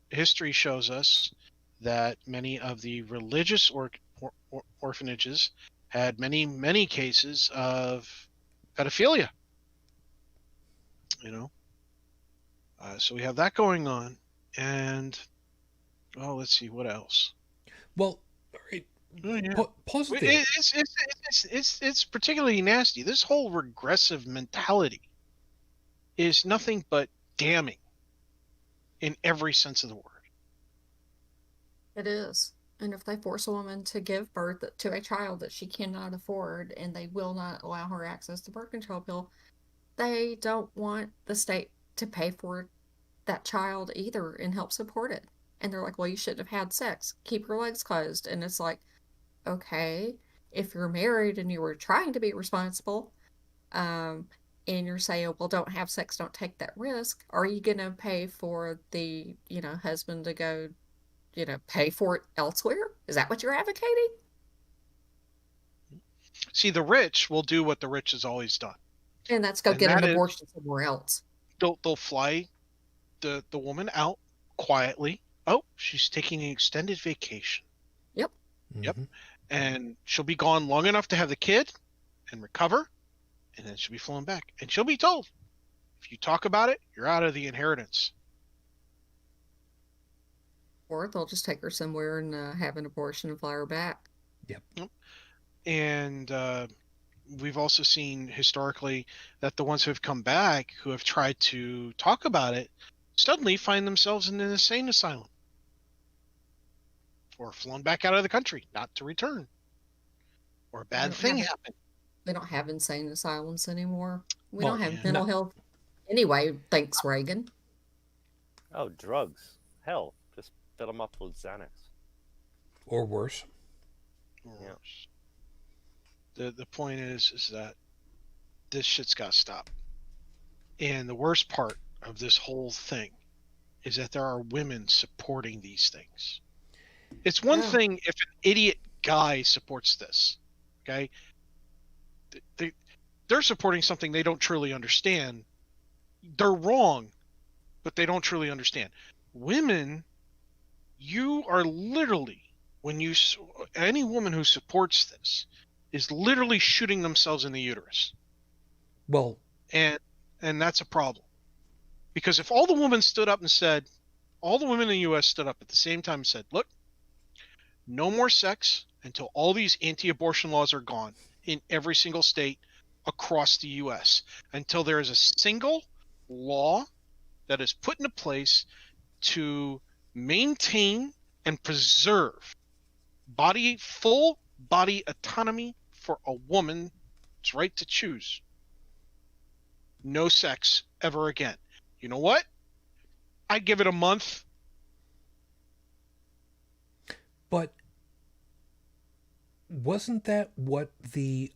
history shows us that many of the religious orphanages had many cases of pedophilia. So we have that going on. And let's see what else. Well, all right. Oh, yeah. Pause it there. It's particularly nasty. This whole regressive mentality is nothing but damning in every sense of the word. It is. And if they force a woman to give birth to a child that she cannot afford, and they will not allow her access to birth control pill, they don't want the state to pay for that child either and help support it. And they're like, well, you shouldn't have had sex. Keep your legs closed. And it's like, okay, if you're married and you were trying to be responsible, and you're saying, well, don't have sex, don't take that risk, are you going to pay for the, husband to go, pay for it elsewhere? Is that what you're advocating? See, the rich will do what the rich has always done. And that's get an abortion somewhere else. They'll fly the woman out quietly. Oh, she's taking an extended vacation. Yep. Yep. And she'll be gone long enough to have the kid and recover, and then she'll be flown back. And she'll be told, if you talk about it, you're out of the inheritance. Or they'll just take her somewhere and have an abortion and fly her back. Yep. And we've also seen historically that the ones who have come back, who have tried to talk about it, suddenly find themselves in an insane asylum. or flown back out of the country, not to return, or a bad thing happened. They don't have insane asylums anymore. We Well, don't have yeah. mental health anyway, thanks, Reagan. Oh, drugs. Hell, just fill them up with Xanax. Or worse. Yeah. The point is that this shit's got to stop. And the worst part of this whole thing is that there are women supporting these things. It's one thing if an idiot guy supports this, okay? They're supporting something they don't truly understand. They're wrong, but they don't truly understand. Women, you are literally, any woman who supports this is literally shooting themselves in the uterus. Well, and that's a problem. Because if all the women stood up and said, all the women in the U.S. stood up at the same time and said, look, no more sex until all these anti-abortion laws are gone in every single state across the U.S. Until there is a single law that is put into place to maintain and preserve full body autonomy for a woman's right to choose. No sex ever again. You know what? I'd give it a month. But wasn't that what the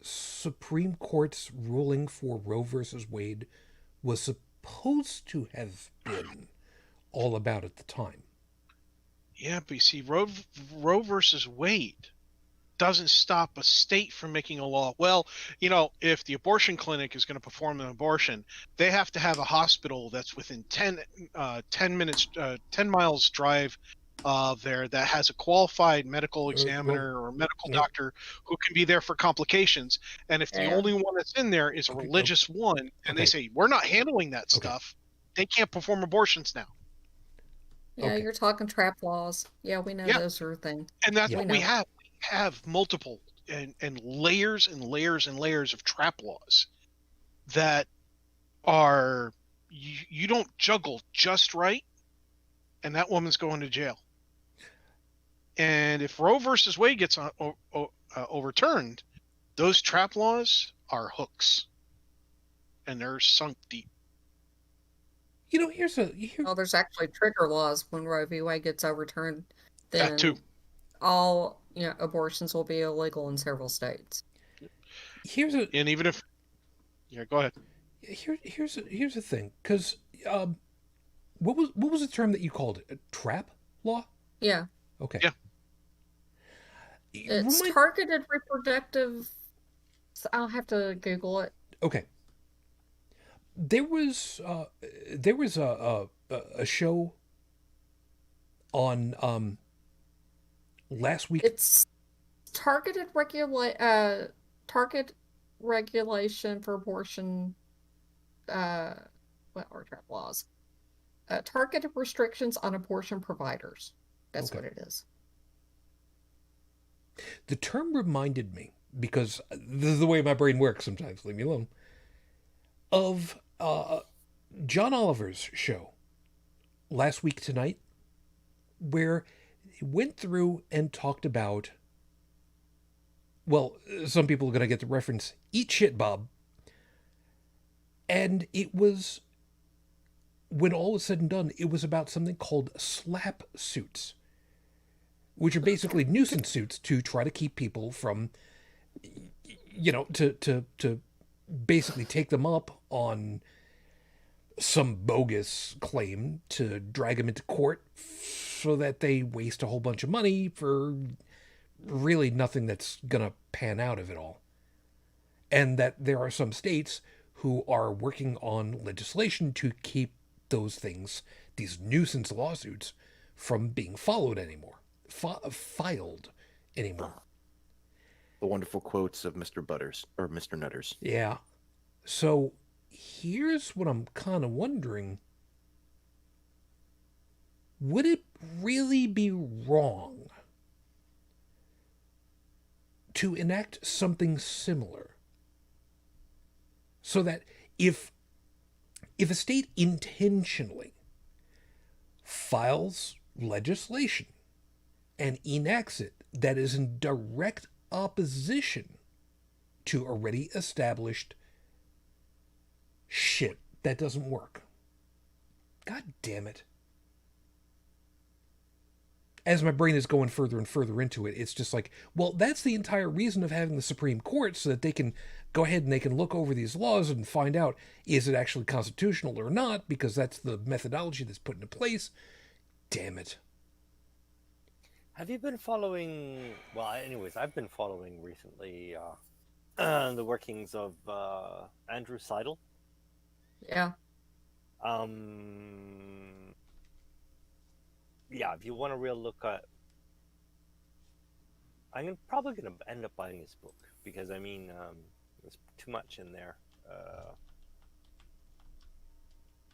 Supreme Court's ruling for Roe versus Wade was supposed to have been all about at the time? Yeah, but you see, Roe versus Wade doesn't stop a state from making a law. Well, if the abortion clinic is going to perform an abortion, they have to have a hospital that's within 10 miles drive there that has a qualified medical examiner or medical doctor who can be there for complications. And if the only one that's in there is a religious one, and they say, we're not handling that stuff, they can't perform abortions now. Yeah, you're talking trap laws. Yeah, we know those are a thing. And that's what we have. We have multiple and layers and layers and layers of trap laws that are, you don't juggle just right, and that woman's going to jail. And if Roe versus Wade gets overturned, those trap laws are hooks, and they're sunk deep. There's actually trigger laws when Roe v. Wade gets overturned. Then that too. All abortions will be illegal in several states. And even if, go ahead. Here's the thing, because what was the term that you called it? A trap law? Yeah. Okay. Yeah. It's targeted reproductive. I'll have to Google it. Okay. There was a show on last week. It's target regulation for abortion. What are trap laws? Targeted restrictions on abortion providers. That's what it is. The term reminded me, because this is the way my brain works sometimes, leave me alone, of John Oliver's show Last Week Tonight, where he went through and talked about, well, some people are going to get the reference, Eat Shit, Bob. And it was, when all was said and done, it was about something called slap suits, which are basically nuisance suits to try to keep people from, to basically take them up on some bogus claim to drag them into court so that they waste a whole bunch of money for really nothing that's going to pan out of it all. And that there are some states who are working on legislation to keep those things, these nuisance lawsuits, from being followed anymore. Filed anymore. The wonderful quotes of Mr. Butters, or Mr. Nutters. Yeah. So here's what I'm kind of wondering. Would it really be wrong to enact something similar? So that if a state intentionally files legislation and enacts it that is in direct opposition to already established shit that doesn't work. God damn it. As my brain is going further and further into it, it's just like, well, that's the entire reason of having the Supreme Court, so that they can go ahead and they can look over these laws and find out, is it actually constitutional or not, because that's the methodology that's put into place. Damn it. Have you been following? Well, anyways, I've been following recently the workings of Andrew Seidel. Yeah. Yeah, if you want a real look at, I'm probably going to end up buying his book because, I mean, there's too much in there.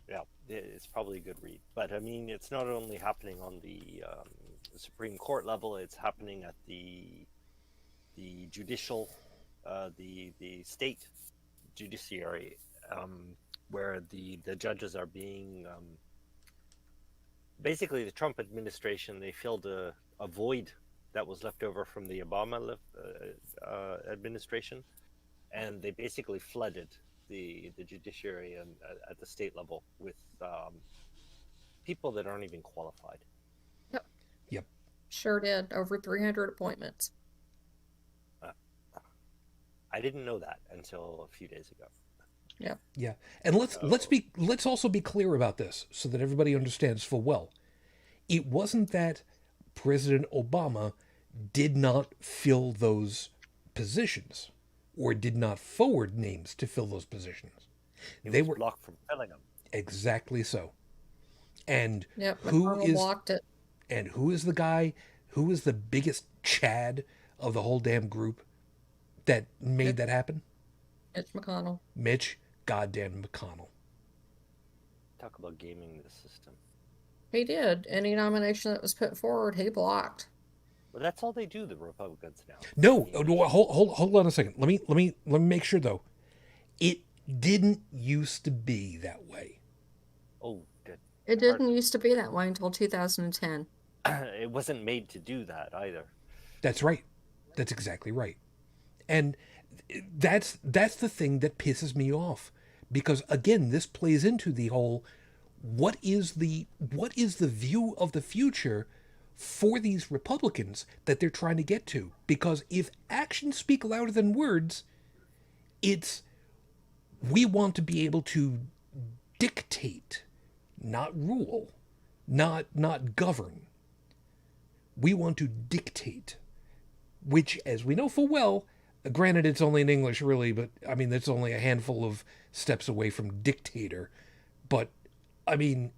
Yeah, it's probably a good read. But, I mean, it's not only happening on the Supreme Court level, it's happening at the judicial, the state judiciary, where the judges are being... basically, the Trump administration, they filled a void that was left over from the Obama administration, and they basically flooded the judiciary and at the state level with people that aren't even qualified. Yep. Sure did. Over 300 appointments. I didn't know that until a few days ago. Yeah. Yeah. And let's also be clear about this so that everybody understands full well. It wasn't that President Obama did not fill those positions or did not forward names to fill those positions. They were blocked from filling them. Exactly so. And yep, who is blocked it. And who is the guy, who is the biggest Chad of the whole damn group that made that happen? Mitch McConnell. Mitch goddamn McConnell. Talk about gaming the system. He did. Any nomination that was put forward, he blocked. Well, that's all they do, the Republicans now. No, hold on a second. Let me make sure though. It didn't used to be that way. Oh, it didn't used to be that way until 2010. It wasn't made to do that either. That's right. That's exactly right. And that's the thing that pisses me off, because again, this plays into the whole what is the view of the future for these Republicans that they're trying to get to? Because if actions speak louder than words, it's we want to be able to dictate, not rule, not govern. We want to dictate, which, as we know full well, granted it's only in English really, but I mean that's only a handful of steps away from dictator. But I mean,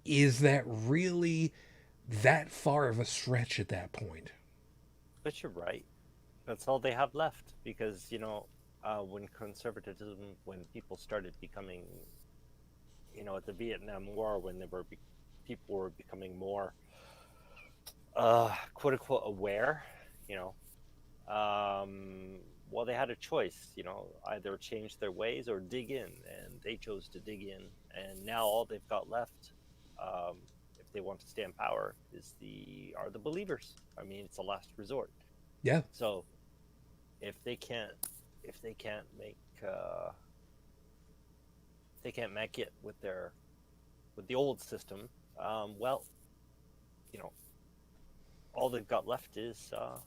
is that really that far of a stretch at that point? But you're right. That's all they have left, because, you know, when conservatism, when people started becoming, you know, at the Vietnam War, when people were becoming more, quote unquote, aware, you know, well, they had a choice, you know, either change their ways or dig in, and they chose to dig in, and now all they've got left, if they want to stay in power, are the believers. I mean, it's a last resort. Yeah. So, if they can't make it with the old system, well, you know, all they've got left is, well,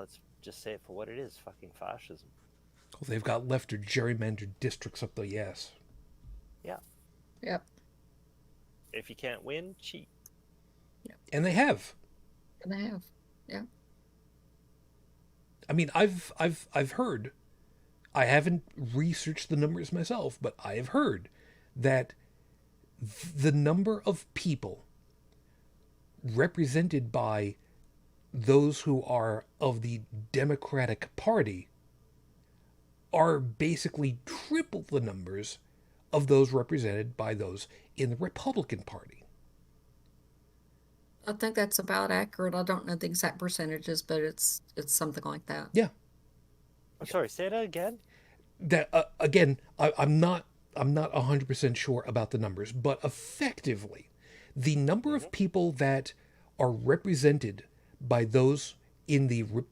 let's just say it for what it is, fucking fascism. All they've got left are gerrymandered districts up the ass. Yeah. Yep. If you can't win, cheat. Yep. And they have. Yeah. I mean, I've heard, I haven't researched the numbers myself, but I have heard that the number of people represented by those who are of the Democratic Party are basically triple the numbers of those represented by those in the Republican Party. I think that's about accurate. I don't know the exact percentages, but it's something like that. Yeah. I'm sorry, say that again? That again, I'm not 100% sure about the numbers, but effectively, The number of people that are represented by those in the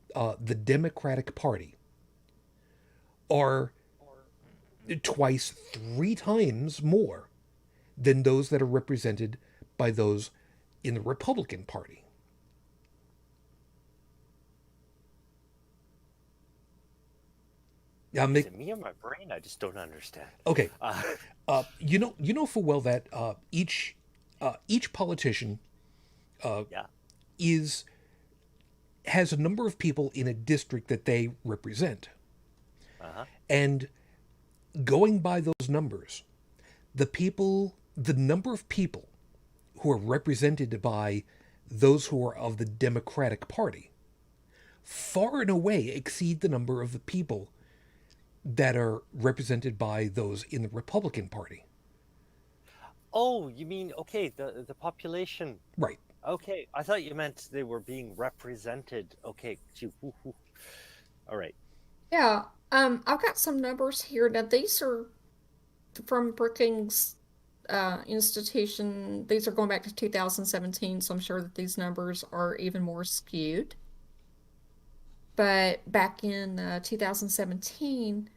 Democratic Party are twice, 3 times more than those that are represented by those in the Republican Party. Is it me or my brain? I just don't understand. Okay, you know full well that each politician Yeah. has a number of people in a district that they represent, and going by those numbers, the number of people who are represented by those who are of the Democratic Party far and away exceed the number of the people that are represented by those in the Republican Party. Oh, you mean, okay, the population. Right. Okay, I thought you meant they were being represented. Okay, all right. Yeah, I've got some numbers here. Now, these are from Brookings Institution. These are going back to 2017, so I'm sure that these numbers are even more skewed. But back in 2017,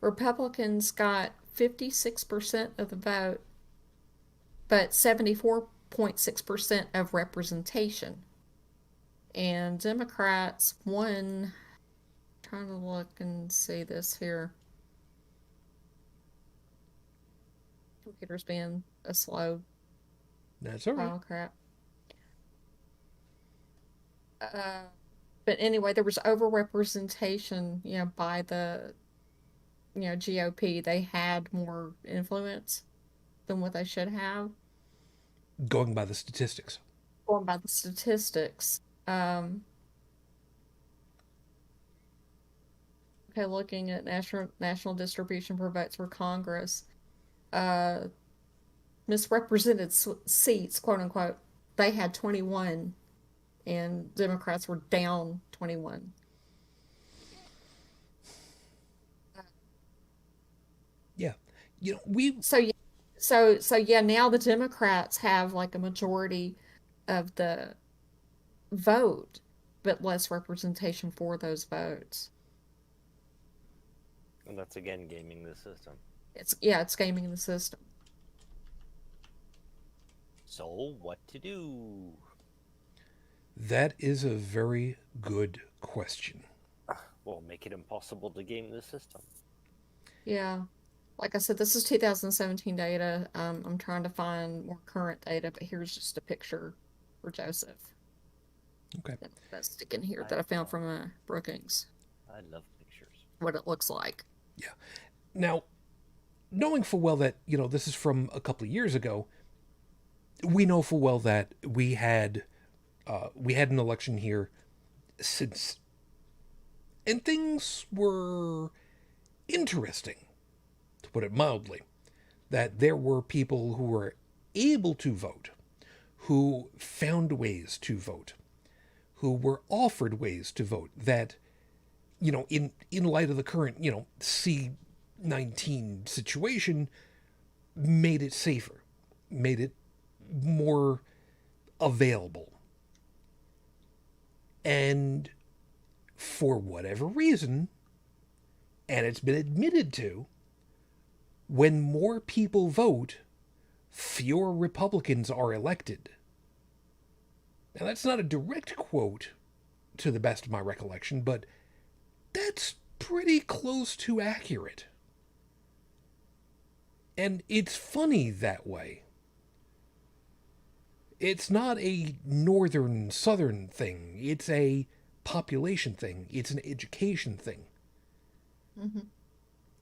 Republicans got 56% of the vote, but 74.6% of representation. And Democrats won. Trying to look and see this here. Computer's being a slow That's all right. pile of crap. But anyway, there was overrepresentation, by the, GOP. They had more influence than what they should have. Going by the statistics. Going by the statistics. Okay, looking at national distribution for votes for Congress. Misrepresented seats, quote unquote, they had 21. And Democrats were down 21. Yeah, So yeah, now the Democrats have like a majority of the vote, but less representation for those votes. And that's again gaming the system. It's gaming the system. So what to do? That is a very good question. Well, make it impossible to game the system. Yeah. Like I said, this is 2017 data. I'm trying to find more current data, but here's just a picture for Joseph. Okay. That's sticking here that I found from Brookings. I love pictures. What it looks like. Yeah. Now, knowing full well that, this is from a couple of years ago, we know full well that we had an election here since, and things were interesting, to put it mildly, that there were people who were able to vote, who found ways to vote, who were offered ways to vote, that, in light of the current, C-19 situation, made it safer, made it more available. And for whatever reason, and it's been admitted to, when more people vote, fewer Republicans are elected. Now, that's not a direct quote, to the best of my recollection, but that's pretty close to accurate. And it's funny that way. It's not a northern-southern thing. It's a population thing. It's an education thing. Mm-hmm.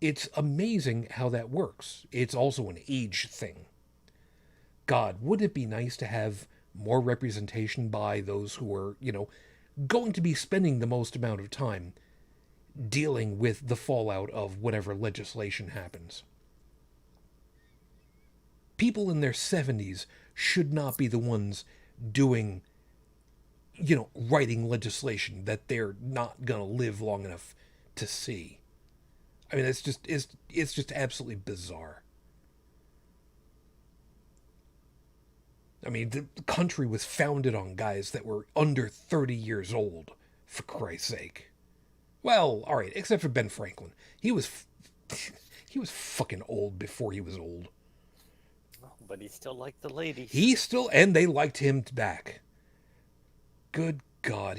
It's amazing how that works. It's also an age thing. God, wouldn't it be nice to have more representation by those who are, going to be spending the most amount of time dealing with the fallout of whatever legislation happens. People in their 70s should not be the ones doing, writing legislation that they're not going to live long enough to see. I mean, it's just absolutely bizarre. I mean, the country was founded on guys that were under 30 years old, for Christ's sake. Well, all right, except for Ben Franklin. He was fucking old before he was old. But he still liked the ladies. And they liked him back. Good God,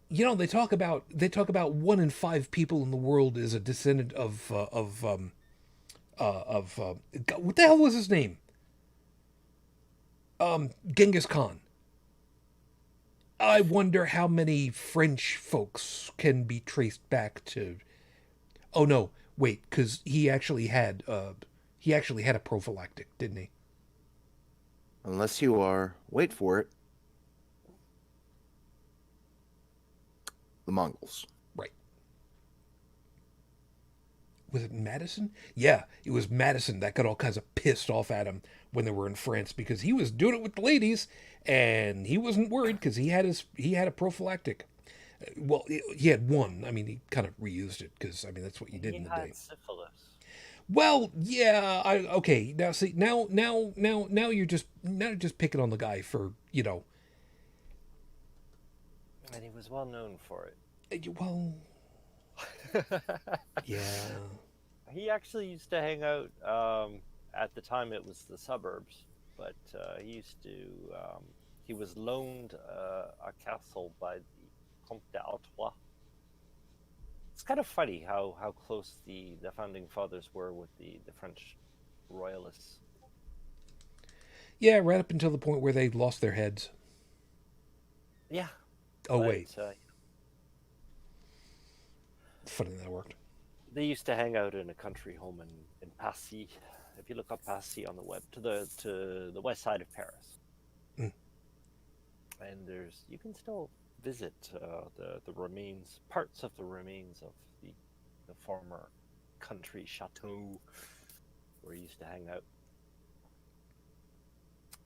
they talk about 1 in 5 people in the world is a descendant of what the hell was his name? Genghis Khan. I wonder how many French folks can be traced back to. Oh no, wait, because he actually had a prophylactic, didn't he? Unless you are, wait for it, the Mongols. Right. Was it Madison? Yeah, it was Madison that got all kinds of pissed off at him when they were in France because he was doing it with the ladies and he wasn't worried because he had a prophylactic. Well, he had one. I mean, he kind of reused it because I mean that's what you did in the day. Syphilis. Well, yeah. Okay. Now see, now you're just picking on the guy for And he was well known for it. Well, yeah. He actually used to hang out. At the time, it was the suburbs, but he was loaned a castle by the Comte d'Artois. It's kind of funny how close the founding fathers were with the French royalists. Yeah, right up until the point where they lost their heads. Yeah. Oh, wait. Funny that worked. They used to hang out in a country home in Passy. If you look up Passy on the web, to the west side of Paris. Mm. And you can still visit the remains, parts of the remains of the former country chateau where he used to hang out.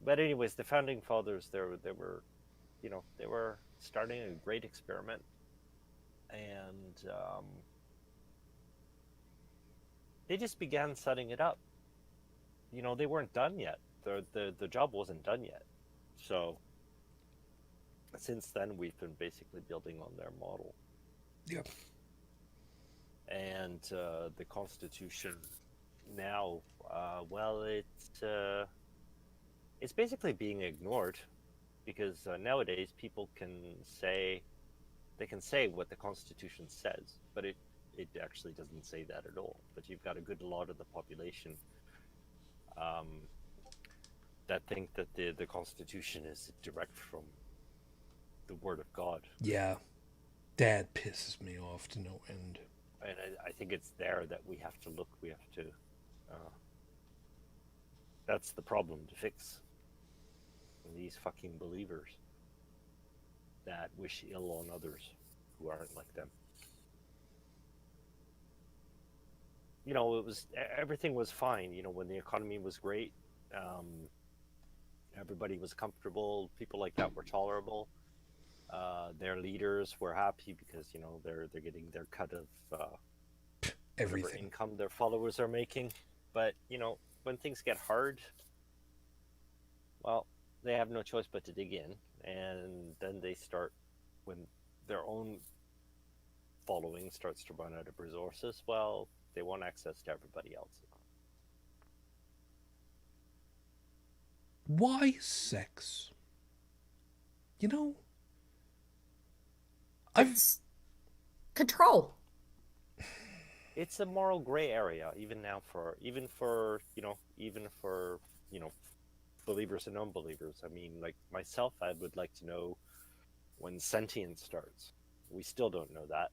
But anyways, the founding fathers, they were starting a great experiment, and they just began setting it up. They weren't done yet. The job wasn't done yet. So since then, we've been basically building on their model. Yep. And the Constitution now, it's basically being ignored because nowadays people can say what the Constitution says, but it actually doesn't say that at all. But you've got a good lot of the population that think that the Constitution is direct from the Word of God. Yeah, Dad pisses me off to no end. And I think it's there that we have to look. We have to. That's the problem to fix. These fucking believers that wish ill on others who aren't like them. Everything was fine. When the economy was great, everybody was comfortable. People like that were tolerable. Their leaders were happy because they're getting their cut of Everything income their followers are making. But when things get hard, well, they have no choice but to dig in, and then they start, when their own following starts to run out of resources, well, they want access to everybody else. Why sex? It's control. It's a moral gray area, even for believers and non-believers. I mean, like myself, I would like to know when sentience starts. We still don't know that.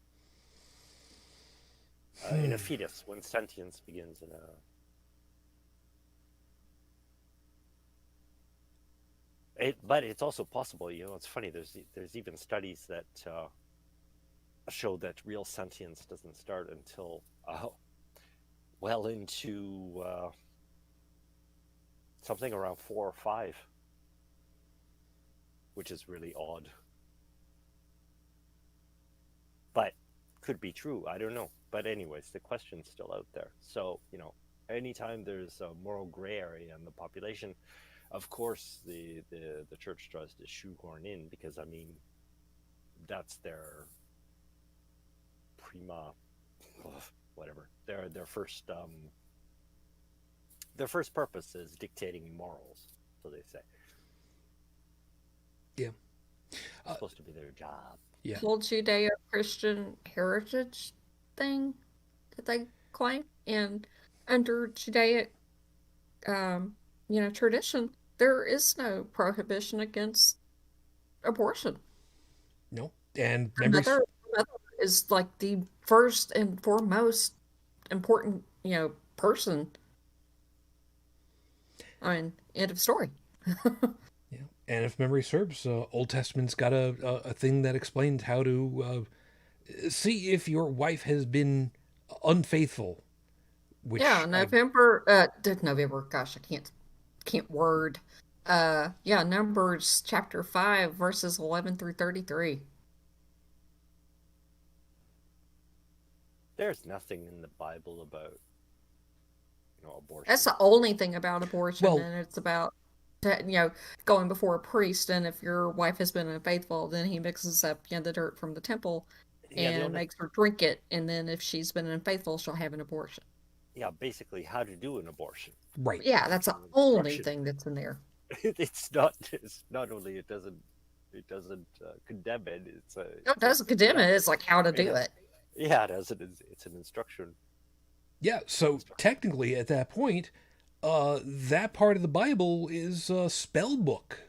In a fetus, when sentience begins but it's also possible. It's funny. There's even studies that show that real sentience doesn't start until well into something around 4 or 5, which is really odd. But could be true. I don't know. But anyways, the question's still out there. So, anytime there's a moral gray area in the population, Of course, the church tries to shoehorn in because I mean, that's their prima, whatever. Their first purpose is dictating morals, so they say. Yeah. It's supposed to be their job. Yeah. Whole Judeo-Christian heritage thing that they claim, and under Judaic, tradition, there is no prohibition against abortion. No. And The members. mother is like the first and foremost important, person. I mean, end of story. Yeah. And if memory serves, Old Testament's got a thing that explains how to see if your wife has been unfaithful. Which Yeah, November. Gosh, I can't word. Numbers chapter 5, verses 11 through 33. There's nothing in the Bible about abortion. That's the only thing about abortion, Well- and it's about going before a priest, and if your wife has been unfaithful, then he mixes up the dirt from the temple Yeah, the and only- makes her drink it, and then if she's been unfaithful, she'll have an abortion. Yeah, basically how to do an abortion. right. Yeah, that's the only thing that's in there. It's not only it doesn't condemn it. It doesn't condemn it. It's like how to do it. Yeah, it does. It's an instruction. Yeah. So technically, at that point, that part of the Bible is a spell book.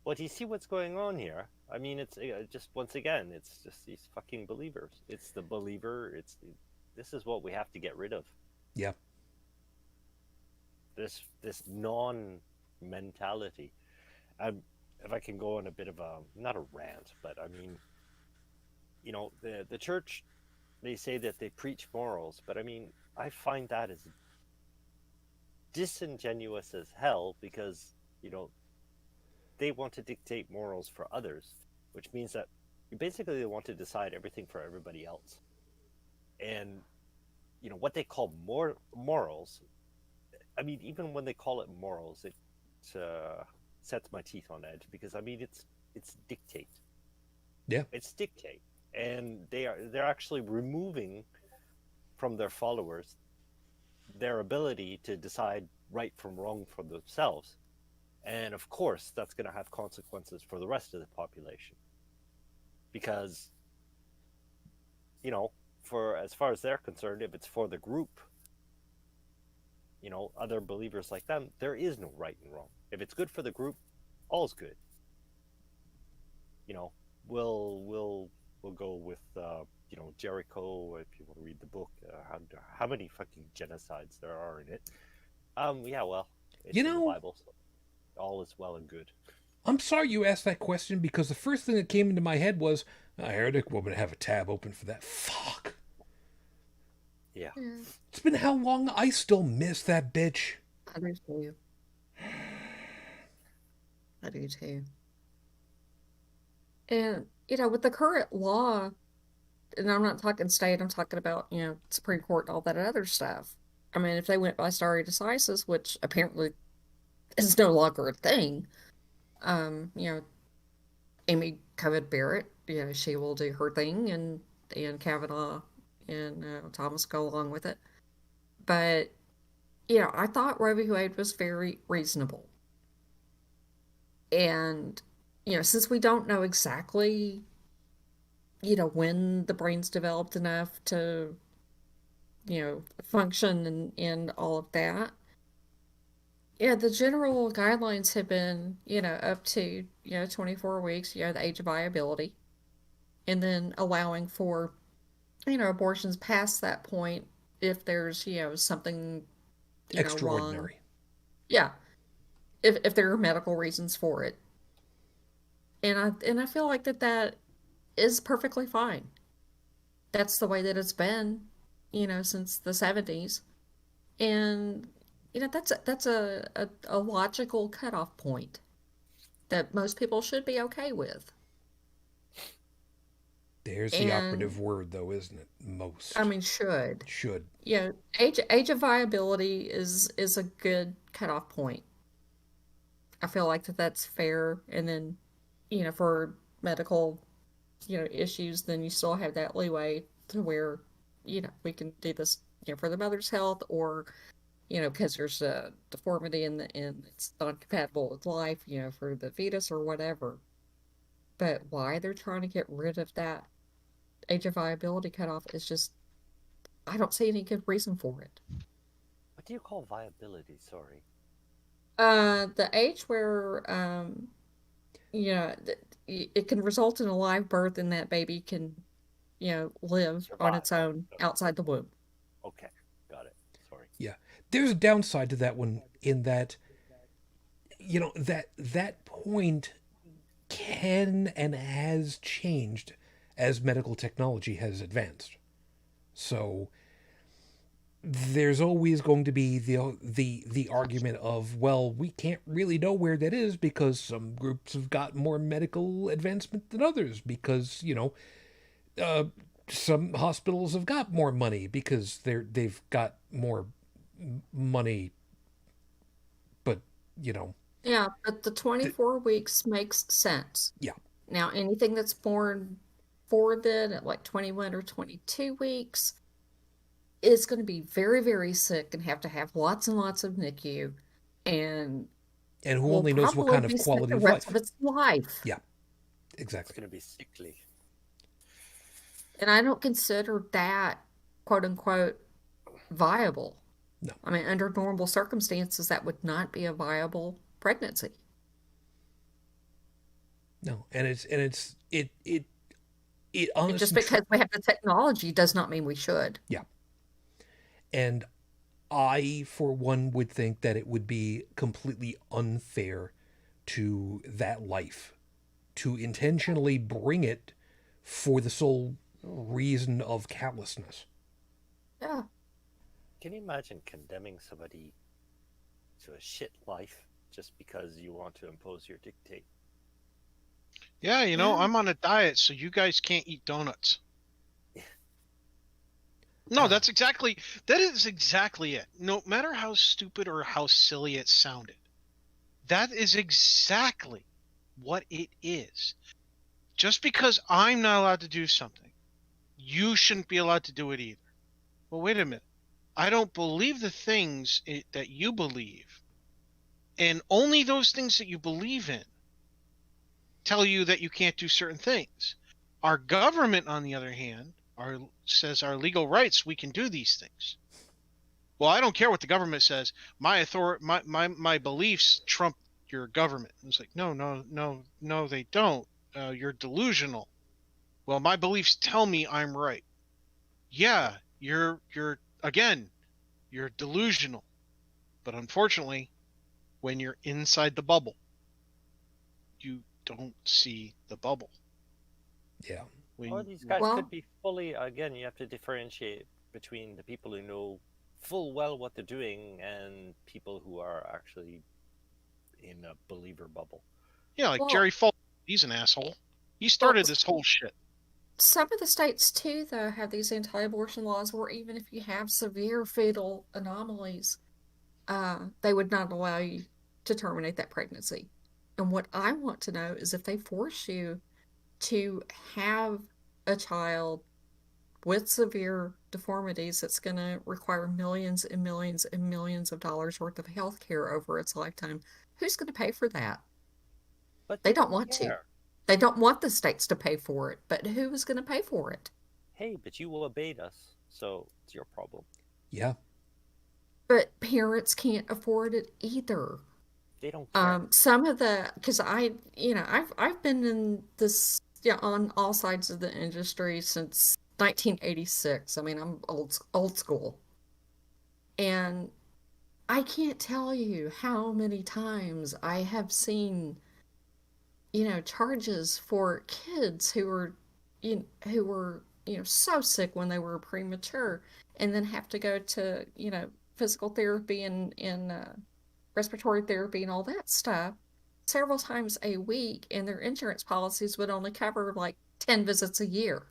Well, do you see what's going on here? I mean, it's just once again, it's just these fucking believers. It's the believer. This is what we have to get rid of. Yeah. This non-mentality. If I can go on a bit of a not a rant, but I mean, the church, they say that they preach morals, but I mean, I find that as disingenuous as hell because they want to dictate morals for others, which means that basically they want to decide everything for everybody else. And what they call morals, I mean, even when they call it morals, it sets my teeth on edge because I mean it's dictate. Yeah. It's dictate, and they're actually removing from their followers their ability to decide right from wrong for themselves. And of course, that's going to have consequences for the rest of the population. Because, for as far as they're concerned, if it's for the group, other believers like them, there is no right and wrong. If it's good for the group, all's good. We'll go with Jericho, if you want to read the book, how many fucking genocides there are in it. Yeah, well, it's in the Bible, so all is well and good. I'm sorry you asked that question because the first thing that came into my head was, a heretic woman have a tab open for that. Fuck. Yeah. It's been how long? I still miss that bitch. I do too. I do too. And, with the current law, and I'm not talking state, I'm talking about, Supreme Court and all that other stuff. I mean, if they went by stare decisis, which apparently is no longer a thing, Amy Coney Barrett, she will do her thing, and Kavanaugh and Thomas go along with it. But, I thought Roe v. Wade was very reasonable. And, since we don't know exactly, when the brain's developed enough to, function and all of that, the general guidelines have been, up to, 24 weeks, the age of viability, and then allowing for, abortions past that point if there's, something, Extraordinary. wrong. Yeah. If there are medical reasons for it. And I feel like that is perfectly fine. That's the way that it's been, since the 70s. And, that's a logical cutoff point that most people should be okay with. There's the operative word, though, isn't it? Most. I mean, should. Should. Age of viability is a good cutoff point. I feel like that's fair. And then, for medical, issues, then you still have that leeway to where, we can do this, for the mother's health, or, because there's a deformity and it's not compatible with life, for the fetus or whatever. But why they're trying to get rid of that age of viability cutoff is just, I don't see any good reason for it. What do you call viability? Sorry. The age where, it can result in a live birth and that baby can, live on its own outside the womb. Okay, got it. Sorry. Yeah. There's a downside to that one in that, that point can and has changed as medical technology has advanced. So there's always going to be the argument of, well, we can't really know where that is because some groups have got more medical advancement than others, because some hospitals have got more money because they've got more money, but Yeah, but the 24 weeks makes sense. Yeah. Now, anything that's born forward then at like 21 or 22 weeks is going to be very, very sick and have to have lots and lots of NICU, and who only knows what kind of quality of the rest life. of its life. Yeah, exactly. It's going to be sickly. And I don't consider that, quote unquote, viable. No. I mean, under normal circumstances, that would not be a viable pregnancy. No, and it honestly, just because we have the technology does not mean we should. Yeah. And I, for one, would think that it would be completely unfair to that life to intentionally bring it for the sole reason of callousness. Yeah. Can you imagine condemning somebody to a shit life just because you want to impose your dictate? Yeah, I'm on a diet, so you guys can't eat donuts. No, that is exactly it. No matter how stupid or how silly it sounded, that is exactly what it is. Just because I'm not allowed to do something, you shouldn't be allowed to do it either. Well, wait a minute. I don't believe the things that you believe, and only those things that you believe in tell you that you can't do certain things. Our government, on the other hand, says our legal rights, we can do these things. Well, I don't care what the government says. My beliefs trump your government. It's like, no, they don't. You're delusional. Well, my beliefs tell me I'm right. Yeah, you're delusional. But unfortunately, when you're inside the bubble, you don't see the bubble. Yeah. Or these guys could be fully, again, you have to differentiate between the people who know full well what they're doing and people who are actually in a believer bubble. Yeah, like Jerry Falwell, he's an asshole. He started this whole shit. Some of the states, too, though, have these anti-abortion laws where even if you have severe fetal anomalies, they would not allow you to terminate that pregnancy. And what I want to know is if they force you to have a child with severe deformities that's going to require millions and millions and millions of dollars worth of health care over its lifetime, who's going to pay for that? But they don't want to. They don't want the states to pay for it, but who is going to pay for it? Hey, but you obeyed us, so it's your problem. Yeah. But parents can't afford it either. They don't care. Some of the, because I've been in this, on all sides of the industry since 1986. I mean, I'm old school. And I can't tell you how many times I have seen, charges for kids who were so sick when they were premature, and then have to go to, physical therapy and respiratory therapy and all that stuff several times a week, and their insurance policies would only cover like 10 visits a year.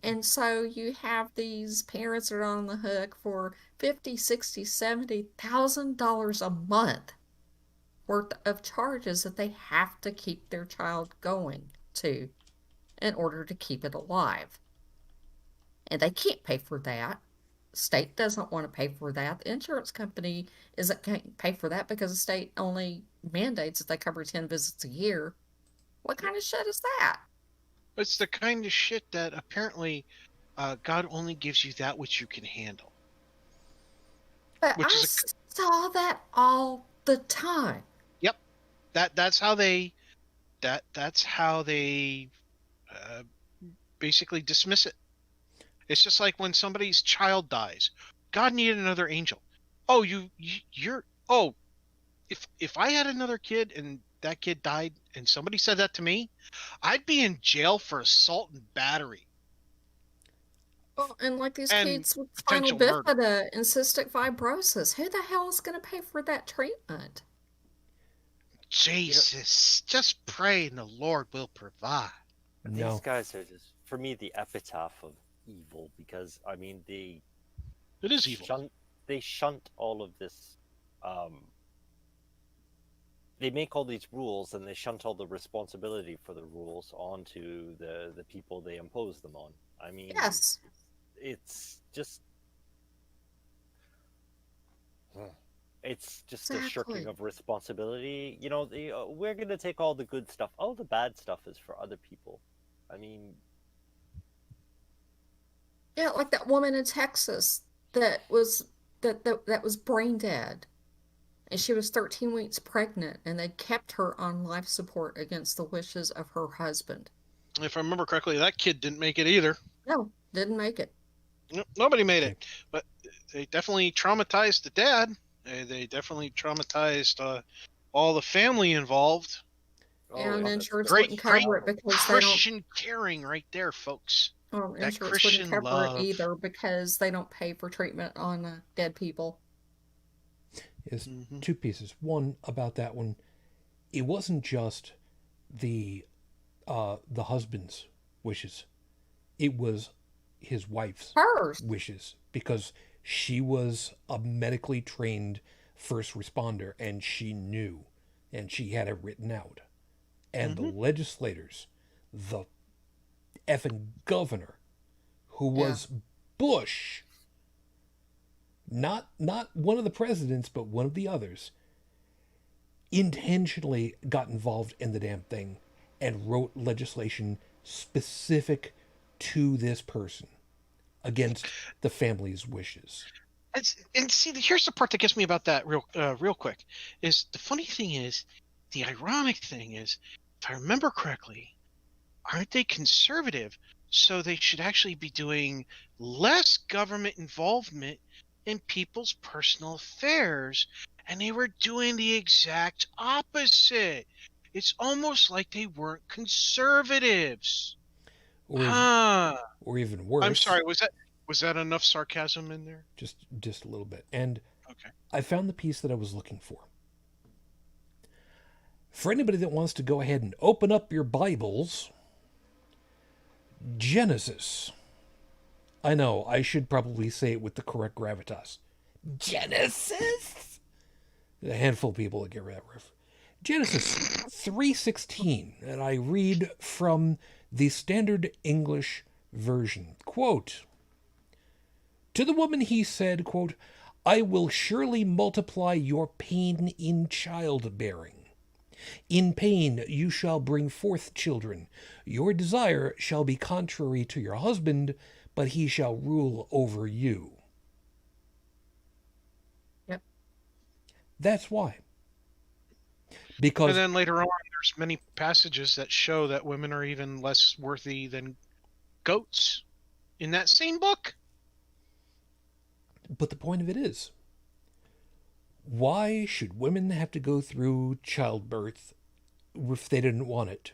And so you have these parents that are on the hook for $50,000, $60,000, $70,000 a month worth of charges that they have to keep their child going to in order to keep it alive. And they can't pay for that. State doesn't want to pay for that. The insurance company can't pay for that because the state only mandates that they cover 10 visits a year. What kind of shit is that? It's the kind of shit that apparently God only gives you that which you can handle. But I saw that all the time. Yep, that's how they basically dismiss it. It's just like when somebody's child dies. God needed another angel. Oh, you're if I had another kid and that kid died and somebody said that to me, I'd be in jail for assault and battery. Well, and like these kids with spinal bifida and cystic fibrosis, who the hell is going to pay for that treatment? Jesus, just pray and the Lord will provide. These guys are just, for me, the epitaph of evil, because I mean it is evil. They shunt all of this. They make all these rules and they shunt all the responsibility for the rules onto the people they impose them on. I mean, yes, it's just exactly. a shirking of responsibility. You know, we're going to take all the good stuff. All the bad stuff is for other people. I mean, yeah, like that woman in Texas that was brain dead, and she was 13 weeks pregnant, and they kept her on life support against the wishes of her husband. If I remember correctly, that kid didn't make it either. No, didn't make it. Nope, nobody made it. But they definitely traumatized the dad. They definitely traumatized all the family involved. And insurance wouldn't cover it because Christian caring right there, folks. Well, insurance wouldn't cover it either because they don't pay for treatment on dead people. Is two pieces. One, about that one, it wasn't just the husband's wishes. It was his wife's wishes, because she was a medically trained first responder and she knew, and she had it written out. And the legislators, the effing governor, who was Bush, not one of the presidents, but one of the others, intentionally got involved in the damn thing and wrote legislation specific to this person against the family's wishes. And see, here's the part that gets me about that real quick. Is the funny thing is, the ironic thing is, if I remember correctly, aren't they conservative? So they should actually be doing less government involvement in people's personal affairs. And they were doing the exact opposite. It's almost like they weren't conservatives. Or even worse. I'm sorry, was that enough sarcasm in there? Just a little bit. And okay. I found the piece that I was looking for. For anybody that wants to go ahead and open up your Bibles, Genesis. I know, I should probably say it with the correct gravitas. Genesis? A handful of people that get that riff. Genesis 3:16, and I read from the Standard English Version. Quote, "To the woman he said, quote, I will surely multiply your pain in childbearing. In pain you shall bring forth children. Your desire shall be contrary to your husband, but he shall rule over you." Yep. That's why. Because, and then later on, there's many passages that show that women are even less worthy than goats in that same book. But the point of it is, why should women have to go through childbirth if they didn't want it?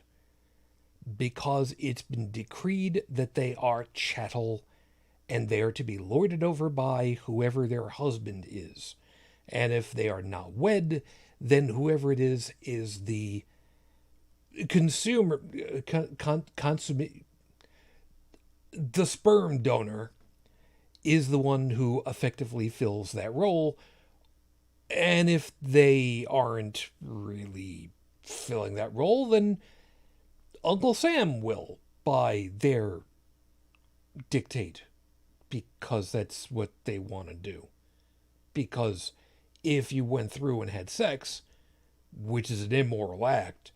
Because it's been decreed that they are chattel and they are to be lorded over by whoever their husband is. And if they are not wed, then whoever it is the consumer, the sperm donor is the one who effectively fills that role, And if they aren't really filling that role, then Uncle Sam will, by their dictate, because that's what they want to do. Because if you went through and had sex, which is an immoral act,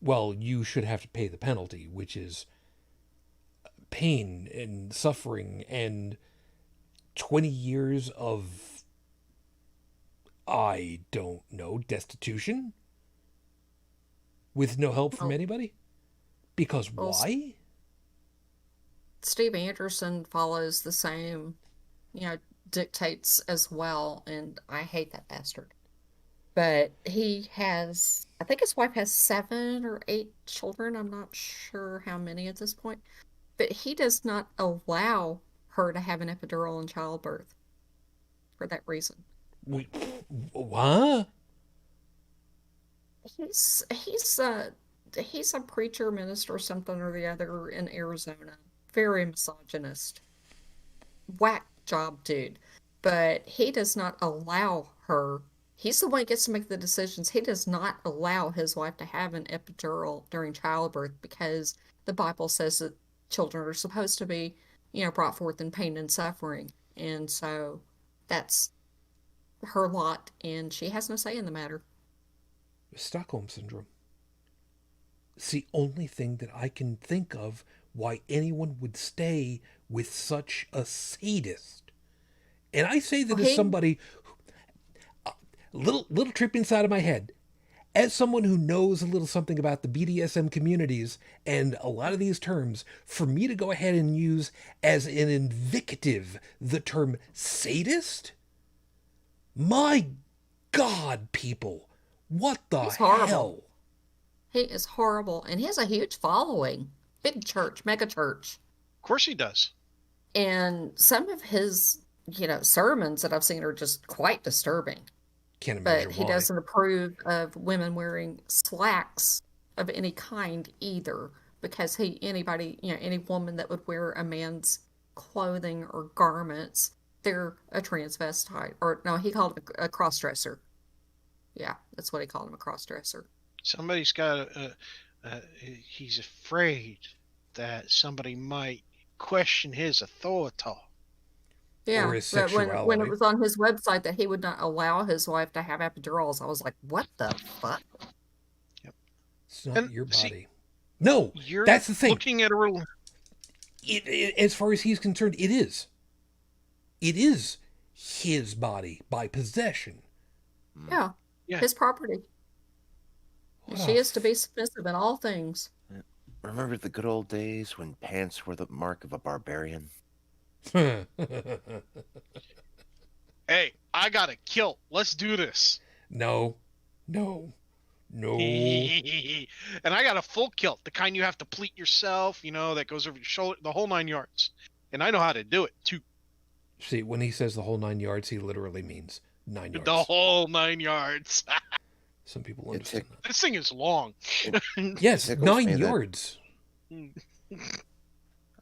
well, you should have to pay the penalty, which is pain and suffering and 20 years of, I don't know, destitution with no help from anybody. Because why? Steve Anderson follows the same, dictates as well, and I hate that bastard. But he has, I think his wife has 7 or 8 children. I'm not sure how many at this point. But he does not allow her to have an epidural in childbirth for that reason. What? He's a preacher, minister, something or the other in Arizona. Very misogynist. Whack job, dude. But he does not allow her. He's the one that gets to make the decisions. He does not allow his wife to have an epidural during childbirth because the Bible says that children are supposed to be, brought forth in pain and suffering. And so that's her lot, and she has no say in the matter. Stockholm Syndrome. It's the only thing that I can think of why anyone would stay with such a sadist. And I say that as somebody little trip inside of my head, as someone who knows a little something about the BDSM communities and a lot of these terms, for me to go ahead and use as an invective the term sadist? My God, people, what the hell? He is horrible, and he has a huge following. Big church, mega church. Of course he does. And some of his, sermons that I've seen are just quite disturbing. Can't imagine But he doesn't approve of women wearing slacks of any kind either, because any woman that would wear a man's clothing or garments, they're a transvestite. Or no, he called it a crossdresser. Yeah, that's what he called him, a crossdresser. Somebody's got he's afraid that somebody might question his authority. Yeah, or his but sexuality. when it was on his website that he would not allow his wife to have epidurals, I was like, what the fuck? Yep. It's not your body. No, that's the thing. Looking at a as far as he's concerned, it is. It is his body by possession. Yeah, his property. She is to be submissive in all things. Remember the good old days when pants were the mark of a barbarian? Hey, I got a kilt. Let's do this. No. And I got a full kilt, the kind you have to pleat yourself, that goes over your shoulder, the whole 9 yards. And I know how to do it, too. See, when he says the whole 9 yards, he literally means 9 yards. The whole 9 yards. Some people understand that. This thing is long. Yes, 9 yards.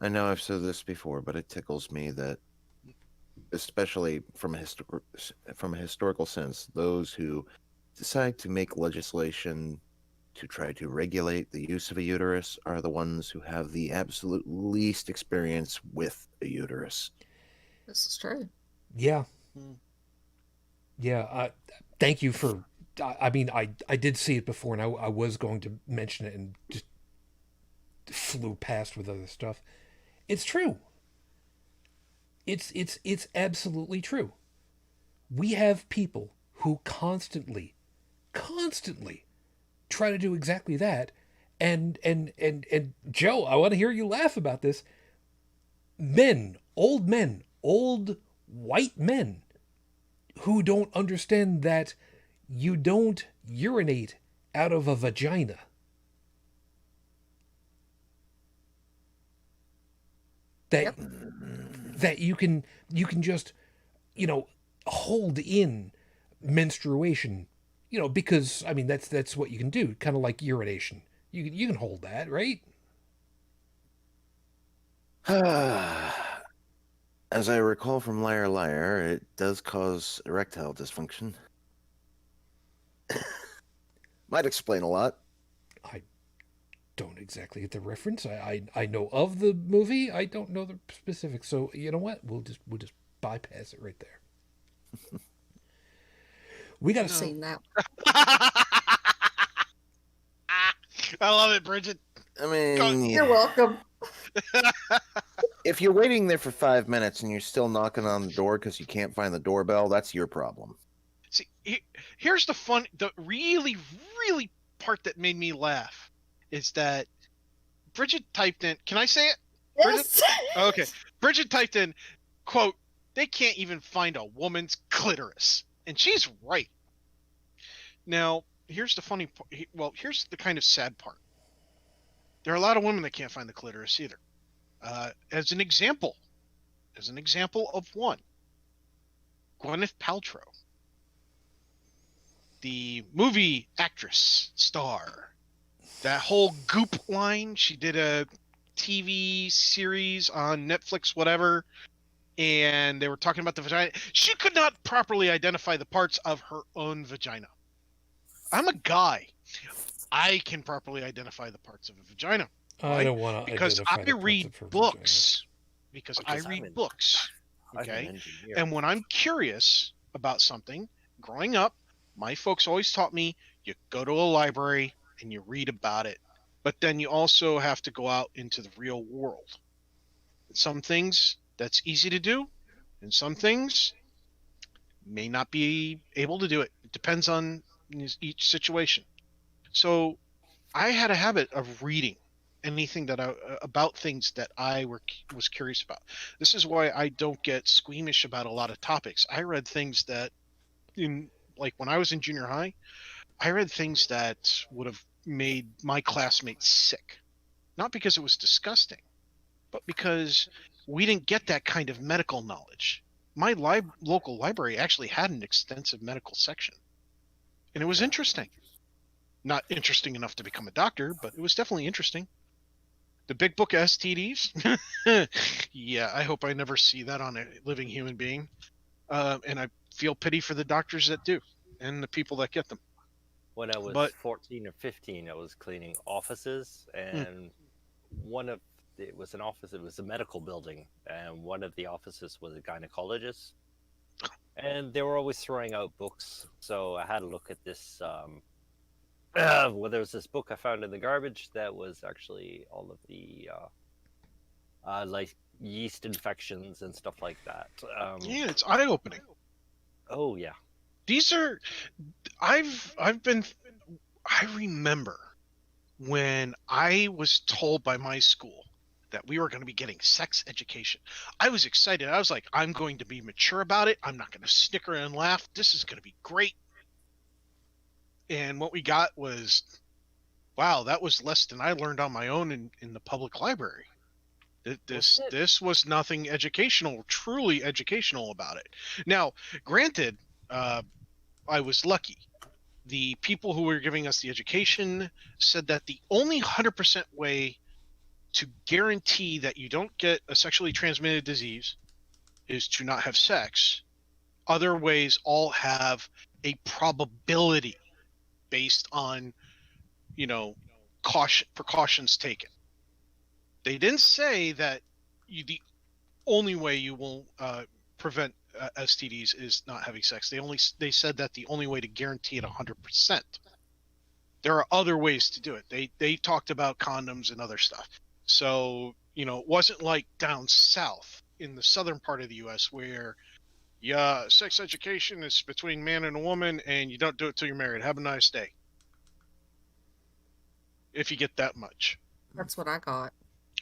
I know I've said this before, but it tickles me that, especially from a historical sense, those who decide to make legislation to try to regulate the use of a uterus are the ones who have the absolute least experience with a uterus. This is true. Yeah. Yeah. Thank you for. I mean, I did see it before, and I was going to mention it and just flew past with other stuff. It's true. It's absolutely true. We have people who constantly try to do exactly that. And Joe, I want to hear you laugh about this. Old white men who don't understand that you don't urinate out of a vagina. That you can just, hold in menstruation, because, I mean, that's what you can do, kind of like urination. You can hold that, right? As I recall from Liar Liar, it does cause erectile dysfunction. Might explain a lot. I don't exactly get the reference. I know of the movie. I don't know the specifics. So you know what? We'll just bypass it right there. We got I've seen that. I love it, Bridget. I mean, You're welcome. if you're waiting there for 5 minutes and you're still knocking on the door because you can't find the doorbell, that's your problem. See, here's the really, really part that made me laugh is that Bridget typed in, can I say it? Yes. Okay. Bridget typed in, quote, they can't even find a woman's clitoris. And she's right. Now, here's the funny part. Well, here's the kind of sad part. There are a lot of women that can't find the clitoris either. As an example of one, Gwyneth Paltrow, the movie actress, star, that whole Goop line, she did a TV series on Netflix, whatever, and they were talking about the vagina. She could not properly identify the parts of her own vagina. I'm a guy. I can properly identify the parts of a vagina. I don't want to because I read books. Because I read books. Okay. And when I'm curious about something, growing up, my folks always taught me you go to a library and you read about it. But then you also have to go out into the real world. Some things that's easy to do, and some things may not be able to do it. It depends on each situation. So I had a habit of reading anything that about things that I was curious about. This is why I don't get squeamish about a lot of topics. I read things that like when I was in junior high, I read things that would have made my classmates sick. Not because it was disgusting, but because we didn't get that kind of medical knowledge. My local library actually had an extensive medical section. And it was interesting. Not interesting enough to become a doctor, but it was definitely interesting. The big book of STDs? Yeah, I hope I never see that on a living human being. And I feel pity for the doctors that do and the people that get them. When I was 14 or 15, I was cleaning offices, and it was an office, it was a medical building, and one of the offices was a gynecologist. And they were always throwing out books, so I had a look at this. Well, there was this book I found in the garbage that was actually all of the like yeast infections and stuff like that. Yeah, it's eye-opening. Oh yeah. These are, I remember when I was told by my school that we were going to be getting sex education. I was excited. I was like, I'm going to be mature about it. I'm not going to snicker and laugh. This is going to be great. And what we got was, wow, that was less than I learned on my own in the public library. This was nothing educational, truly educational about it. Now, granted, I was lucky. The people who were giving us the education said that the only 100% way to guarantee that you don't get a sexually transmitted disease is to not have sex. Other ways all have a probability based on, precautions taken. They didn't say that the only way you will prevent STDs is not having sex. They said that the only way to guarantee it 100%. There are other ways to do it. They talked about condoms and other stuff. So, it wasn't like down south in the southern part of the U.S. where, sex education is between man and a woman and you don't do it till you're married. Have a nice day. If you get that much. That's what I got.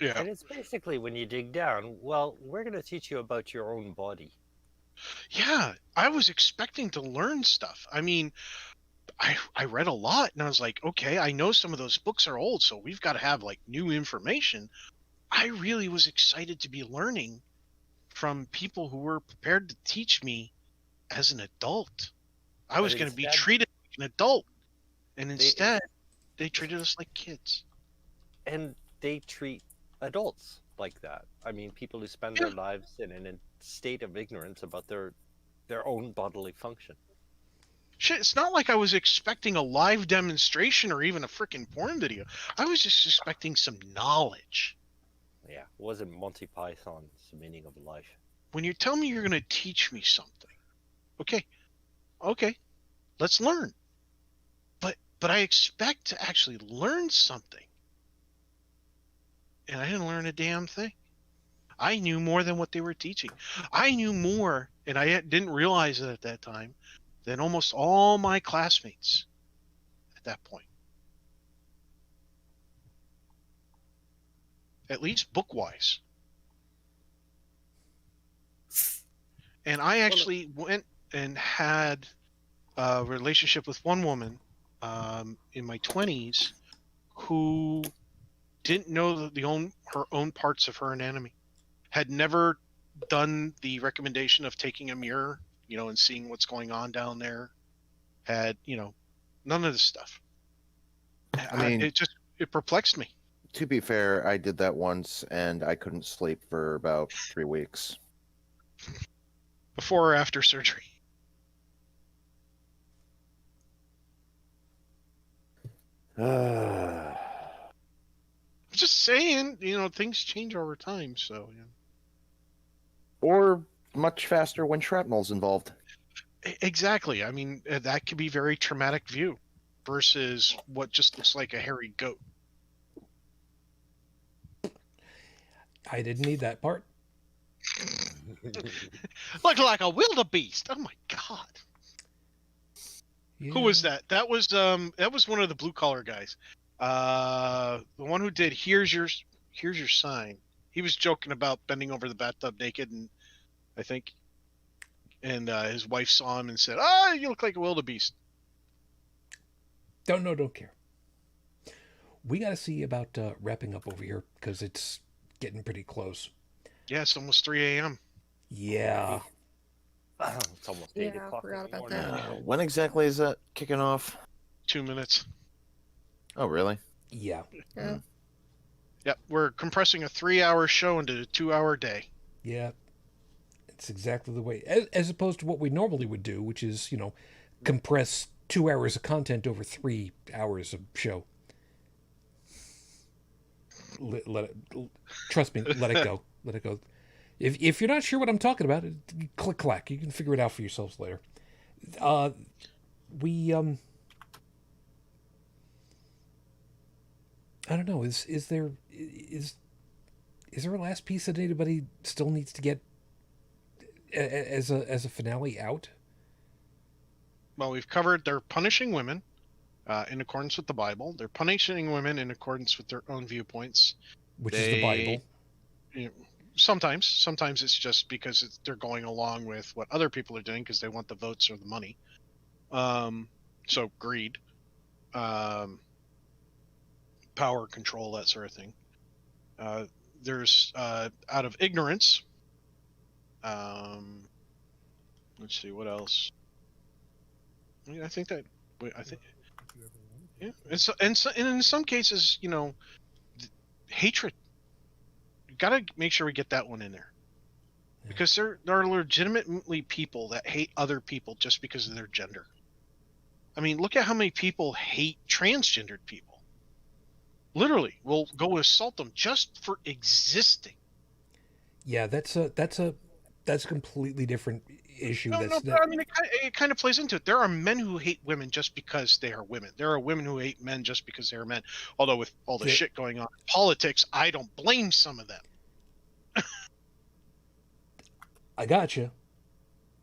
Yeah. And it's basically when you dig down, well, we're going to teach you about your own body. Yeah, I was expecting to learn stuff. I mean, I read a lot and I was like, okay, I know some of those books are old, so we've got to have like new information. I really was excited to be learning from people who were prepared to teach me as an adult. I was going to be treated like an adult. And instead, they treated us like kids. And they treat adults like that. I mean, people who spend their lives in a state of ignorance about their own bodily function. Shit, it's not like I was expecting a live demonstration or even a freaking porn video. I was just expecting some knowledge. Yeah, it wasn't Monty Python's meaning of life. When you tell me you're going to teach me something, okay, let's learn. But I expect to actually learn something. And I didn't learn a damn thing. I knew more than what they were teaching. I knew more, and I didn't realize it at that time, than almost all my classmates at that point. At least book-wise. And I actually went and had a relationship with one woman in my 20s who didn't know her own parts of her anatomy, had never done the recommendation of taking a mirror, and seeing what's going on down there, had, none of this stuff. I mean, it perplexed me. To be fair, I did that once and I couldn't sleep for about 3 weeks. Before or after surgery? I'm just saying, things change over time, so. Yeah. Or much faster when shrapnel's involved. Exactly. I mean, that could be very traumatic view versus what just looks like a hairy goat. I didn't need that part. Look like a wildebeest. Oh my god. Yeah. Who was that? That was one of the blue collar guys. The one who did here's your sign. He was joking about bending over the bathtub naked, and I think, and his wife saw him and said, "Oh, you look like a wildebeest." Don't know, don't care. We got to see about wrapping up over here because it's getting pretty close. Yeah, it's almost 3 a.m. Yeah. It's almost 8 Yeah, I o'clock. forgot in the about morning. that. When exactly is that kicking off? 2 minutes. Oh, really? Yeah. Yeah. Yep, we're compressing a 3-hour show into a 2-hour day. Yeah. It's exactly the way, as opposed to what we normally would do, which is, compress 2 hours of content over 3 hours of show. Trust me, let it go. Let it go. If you're not sure what I'm talking about, click clack. You can figure it out for yourselves later. I don't know. Is there a last piece that anybody still needs to get as a finale out? Well, we've covered they're punishing women in accordance with the Bible. They're punishing women in accordance with their own viewpoints. Which is the Bible. Sometimes it's just because they're going along with what other people are doing because they want the votes or the money. So greed, power, control, that sort of thing. There's out of ignorance. Let's see what else. I think yeah, and in some cases, hatred. You gotta make sure we get that one in there, because there are legitimately people that hate other people just because of their gender. I mean, look at how many people hate transgendered people. Literally, will go assault them just for existing. Yeah, that's a completely different issue. But I mean, it kind of plays into it. There are men who hate women just because they are women. There are women who hate men just because they are men. Although with all the shit going on in politics, I don't blame some of them. I gotcha.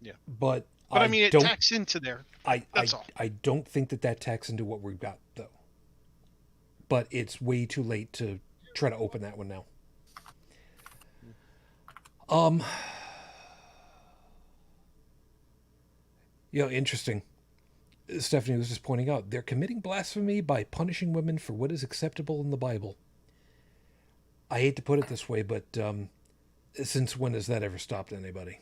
Yeah. But I mean, it tacks into there. That's all. I don't think that tacks into what we've got, though. But it's way too late to try to open that one now. Interesting. Stephanie was just pointing out, they're committing blasphemy by punishing women for what is acceptable in the Bible. I hate to put it this way, but since when has that ever stopped anybody?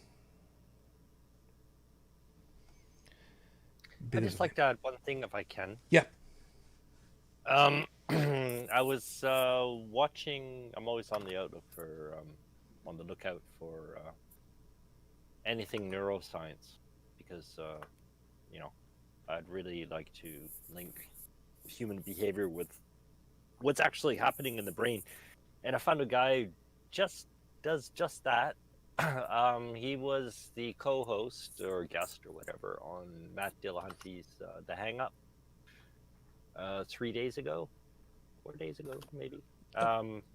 I'd just like to add one thing if I can. Yeah. I was watching. I'm always on the lookout for anything neuroscience, because I'd really like to link human behavior with what's actually happening in the brain. And I found a guy who just does just that. He was the co-host or guest or whatever on Matt Dillahunty's The Hang Up 3 days ago, 4 days ago, maybe.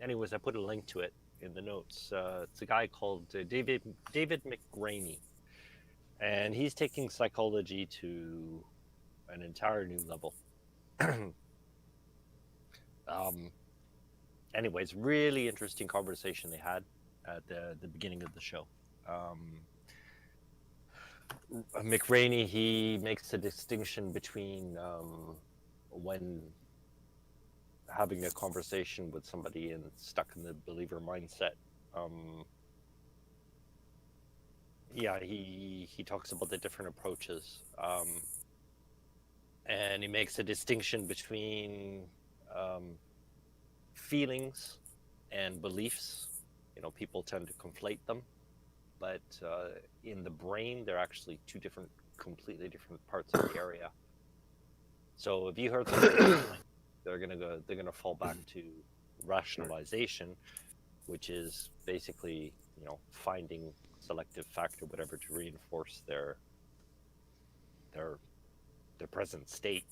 Anyways, I put a link to it in the notes. It's a guy called David McRaney, and he's taking psychology to an entire new level. Anyways, really interesting conversation they had at the beginning of the show. McRaney, he makes a distinction between when having a conversation with somebody and stuck in the believer mindset. He talks about the different approaches, and he makes a distinction between feelings and beliefs. You know, people tend to conflate them, but in the brain, they're actually two completely different parts of the area. So if you heard something, they're gonna fall back to rationalization, which is basically, you know, finding selective factor, whatever, to reinforce their present state.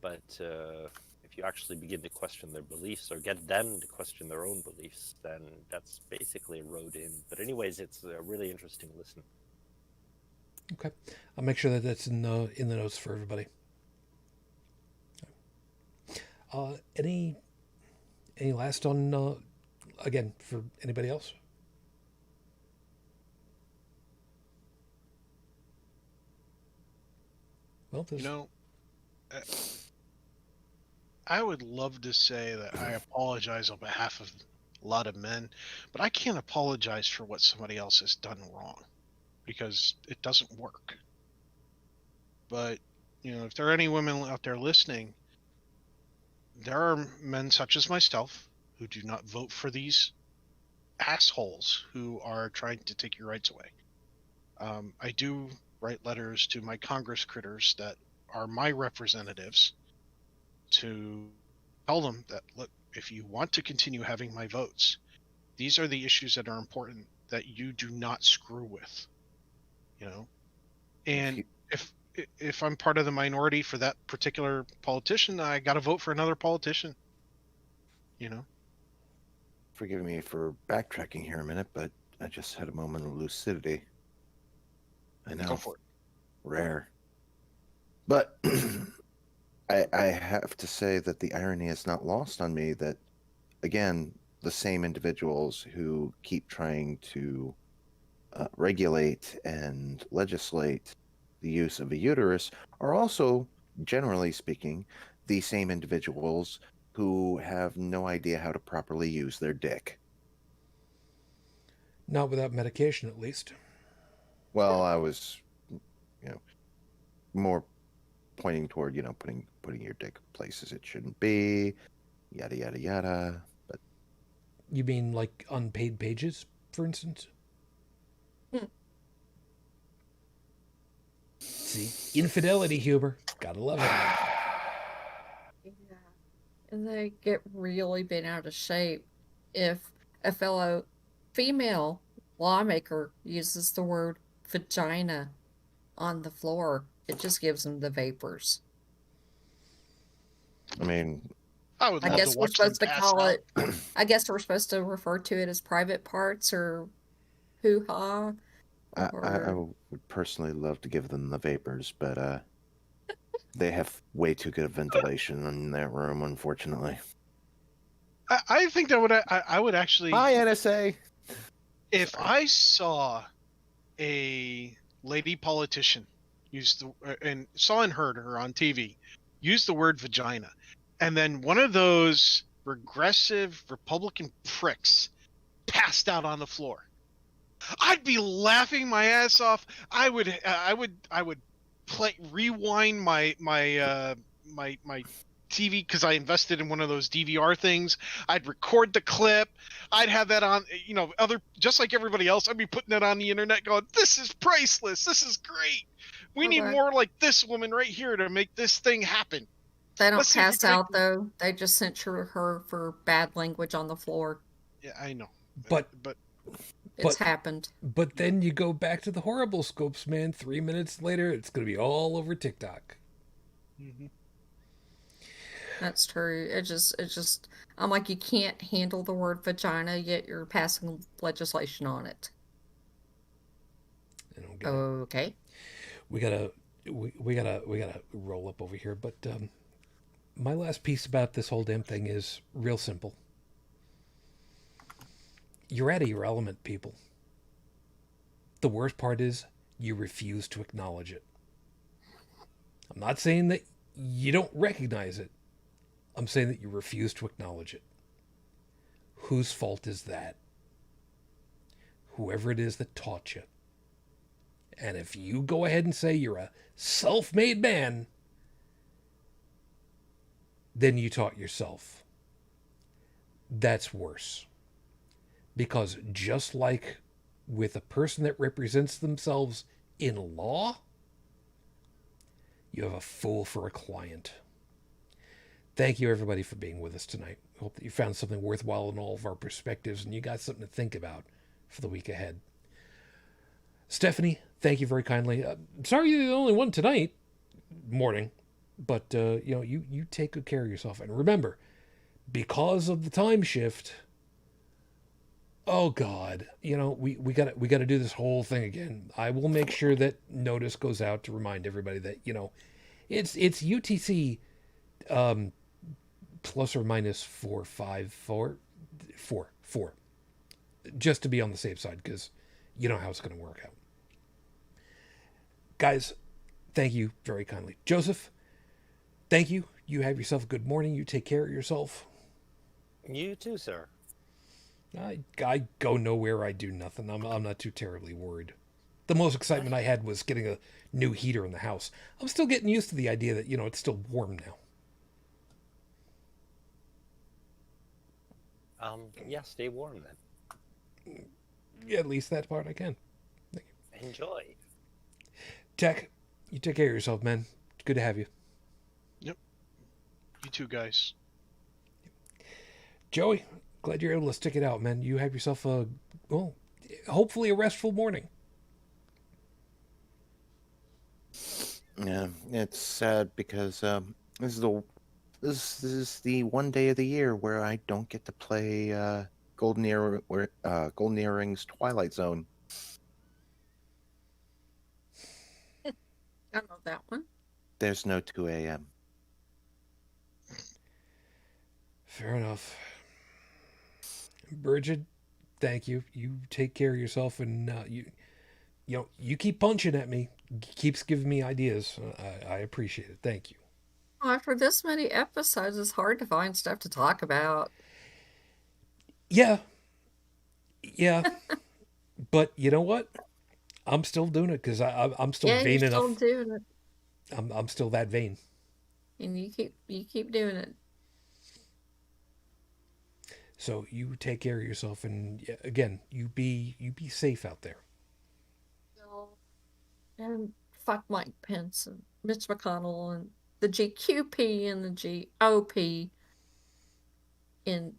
But if you actually begin to question their beliefs or get them to question their own beliefs, then that's basically a road in. But anyways, it's a really interesting listen. Okay, I'll make sure that that's in the notes for everybody. Any last on again for anybody else? Well, You know, I would love to say that I apologize on behalf of a lot of men, but I can't apologize for what somebody else has done wrong because it doesn't work. But, you know, if there are any women out there listening, there are men such as myself who do not vote for these assholes who are trying to take your rights away. I do write letters to my Congress critters that are my representatives to tell them that, look, if you want to continue having my votes, these are the issues that are important that you do not screw with, you know? And if I'm part of the minority for that particular politician, I got to vote for another politician, you know? Forgive me for backtracking here a minute, but I just had a moment of lucidity. I know. Go for it. Rare. But I have to say that the irony is not lost on me that, again, the same individuals who keep trying to regulate and legislate the use of a uterus are also, generally speaking, the same individuals who have no idea how to properly use their dick. Not without medication, at least. Well, I was, more pointing toward, putting your dick places it shouldn't be, yada, yada, yada. But you mean like unpaid pages, for instance? See? Infidelity, Huber. Gotta love it. Yeah. And they get really bent out of shape if a fellow female lawmaker uses the word vagina on the floor. It just gives them the vapors. I mean, I guess we're supposed to call it. I guess we're supposed to refer to it as private parts or hoo-ha. I would personally love to give them the vapors, but they have way too good ventilation in that room, unfortunately. I think that I would actually. Hi, NSA. If I saw a lady politician and saw and heard her on TV use the word vagina, and then one of those regressive Republican pricks passed out on the floor, I'd be laughing my ass off. I would rewind my TV because I invested in one of those DVR things. I'd record the clip. I'd have that on, just like everybody else. I'd be putting it on the internet going, this is priceless. This is great. We need more like this woman right here to make this thing happen. They don't pass out, though. They just censure her for bad language on the floor. Yeah, I know. But it's happened. But then you go back to the horrible scopes, man. 3 minutes later, it's going to be all over TikTok. Mm-hmm. That's true. It just, I'm like, you can't handle the word vagina, yet you're passing legislation on it. I don't get it. Okay. We gotta roll up over here. But my last piece about this whole damn thing is real simple. You're out of your element, people. The worst part is you refuse to acknowledge it. I'm not saying that you don't recognize it. I'm saying that you refuse to acknowledge it. Whose fault is that? Whoever it is that taught you. And if you go ahead and say you're a self-made man, then you taught yourself. That's worse. Because just like with a person that represents themselves in law, you have a fool for a client. Thank you, everybody, for being with us tonight. Hope that you found something worthwhile in all of our perspectives and you got something to think about for the week ahead. Stephanie, thank you very kindly. Sorry you're the only one tonight morning, but you take good care of yourself. And remember, because of the time shift, oh God, we got to do this whole thing again. I will make sure that notice goes out to remind everybody that it's UTC plus or minus 454, just to be on the safe side, because you know how it's going to work out. Guys, thank you very kindly. Joseph, thank you. You have yourself a good morning. You take care of yourself. You too, sir. I go nowhere. I do nothing. I'm not too terribly worried. The most excitement I had was getting a new heater in the house. I'm still getting used to the idea that, it's still warm now. Yeah, stay warm then. Yeah, at least that part I can. Thank you. Enjoy. Tech, you take care of yourself, man. It's good to have you. Yep. You too, guys. Joey, glad you're able to stick it out, man. You have yourself hopefully a restful morning. Yeah, it's sad because this is the one day of the year where I don't get to play Golden Earrings Twilight Zone. I know that one. There's no 2 a.m. Fair enough. Bridget, thank you. You take care of yourself, and you keep punching at me. Keeps giving me ideas. I appreciate it. Thank you. After this many episodes, it's hard to find stuff to talk about. Yeah. But you know what? I'm still doing it because I'm still vain enough. Still doing it. I'm still that vain. And you keep doing it. So you take care of yourself, and again, you be safe out there. And fuck Mike Pence and Mitch McConnell and the GQP and the GOP and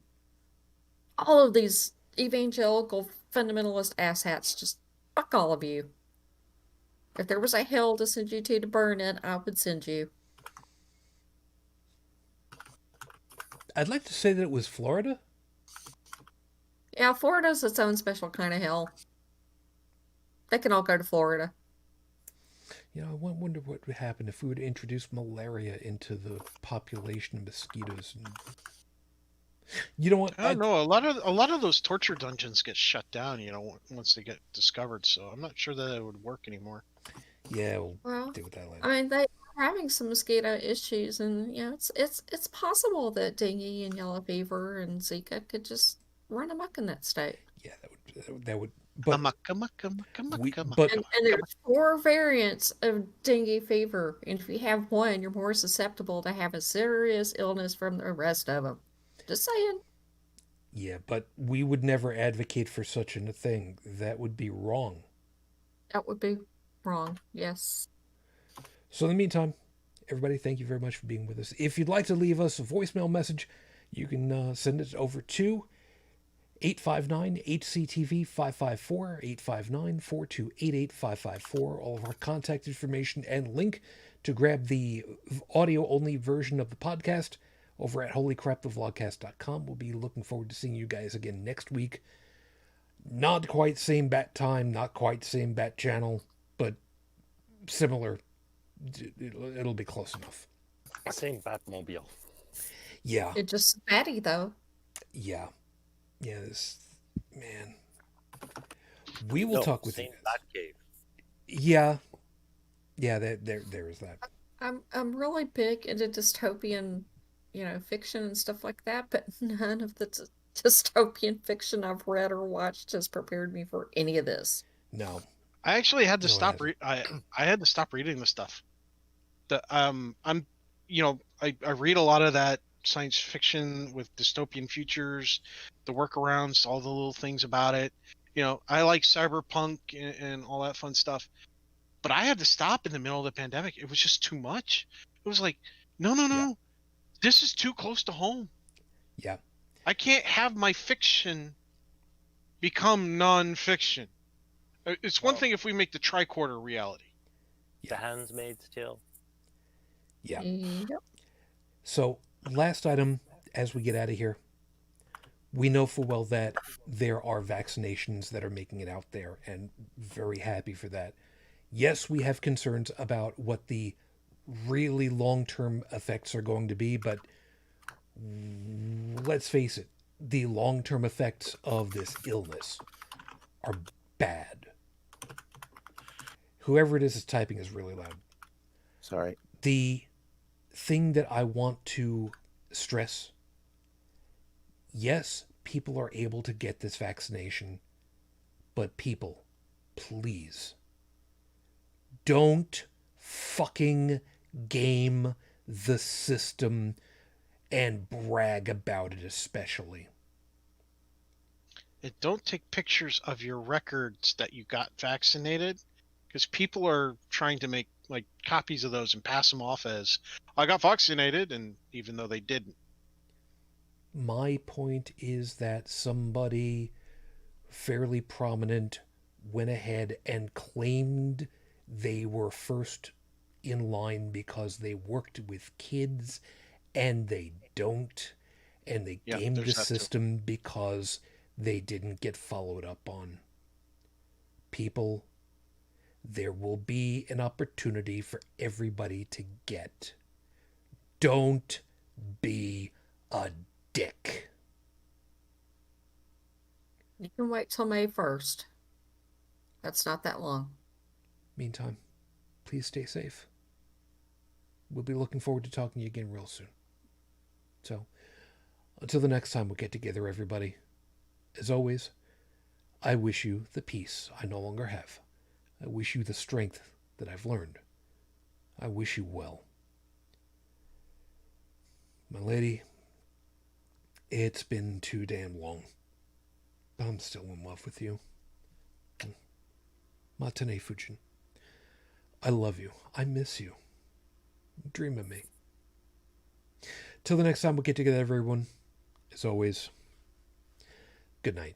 all of these evangelical fundamentalist asshats. Just fuck all of you. If there was a hell to send you to burn in, I would send you. I'd like to say that it was Florida. Yeah, Florida's its own special kind of hell. They can all go to Florida. I wonder what would happen if we would introduce malaria into the population of mosquitoes. And... You know what? I don't know. A lot of those torture dungeons get shut down. Once they get discovered. So I'm not sure that it would work anymore. Yeah, we'll deal with that later. I mean, they are having some mosquito issues, and it's possible that dengue and yellow fever and Zika could just run amok in that state. Yeah, that would but we, And, but and there's 4 variants of dengue fever, and if you have one, you're more susceptible to have a serious illness from the rest of them. Just saying. yeah, but we would never advocate for such a thing. That would be wrong. That would be wrong. Yes. So in the meantime, everybody, thank you very much for being with us. If you'd like to leave us a voicemail message, you can send it over to 859-HCTV 554, 859-428-8554. All of our contact information and link to grab the audio-only version of the podcast over at holycrapthevlogcast.com. We'll be looking forward to seeing you guys again next week. Not quite same bat time, not quite same bat channel, but similar. It'll be close enough. Same Batmobile. Yeah. It's just batty, though. Yeah. Yeah, this, man. We will talk with you same guys. Batcave. Yeah. Yeah, there is that. I'm really big into dystopian, fiction and stuff like that, but none of the dystopian fiction I've read or watched has prepared me for any of this. No. I actually had to No, it stop. hasn't. I had to stop reading this stuff. I read a lot of that science fiction with dystopian futures, the workarounds, all the little things about it. I like cyberpunk and all that fun stuff. But I had to stop in the middle of the pandemic. It was just too much. It was like, no. Yeah. This is too close to home. Yeah. I can't have my fiction become non-fiction. It's one thing if we make the tricorder reality. The Handmaid's Tale. Yeah. Yep. So, last item as we get out of here. We know full well that there are vaccinations that are making it out there, and very happy for that. Yes, we have concerns about what the really long-term effects are going to be, but let's face it, the long-term effects of this illness are bad. Whoever it is typing is really loud. Sorry. The thing that I want to stress, yes, people are able to get this vaccination, but people, please, don't fucking game the system and brag about it especially. And don't take pictures of your records that you got vaccinated, because people are trying to make like copies of those and pass them off as I got vaccinated, and even though they didn't. My point is that somebody fairly prominent went ahead and claimed they were first in line because they worked with kids, and they don't, and they Yeah, gamed the there's that too. system because they didn't get followed up on. People, there will be an opportunity for everybody to get. Don't be a dick. You can wait till May 1st. That's not that long. Meantime, please stay safe. We'll be looking forward to talking to you again real soon. So, until the next time we get together, everybody, as always, I wish you the peace I no longer have. I wish you the strength that I've learned. I wish you well. My lady, it's been too damn long. But I'm still in love with you. Matane Fujin. I love you. I miss you. Dream of me. Till the next time we get together, everyone, as always, good night.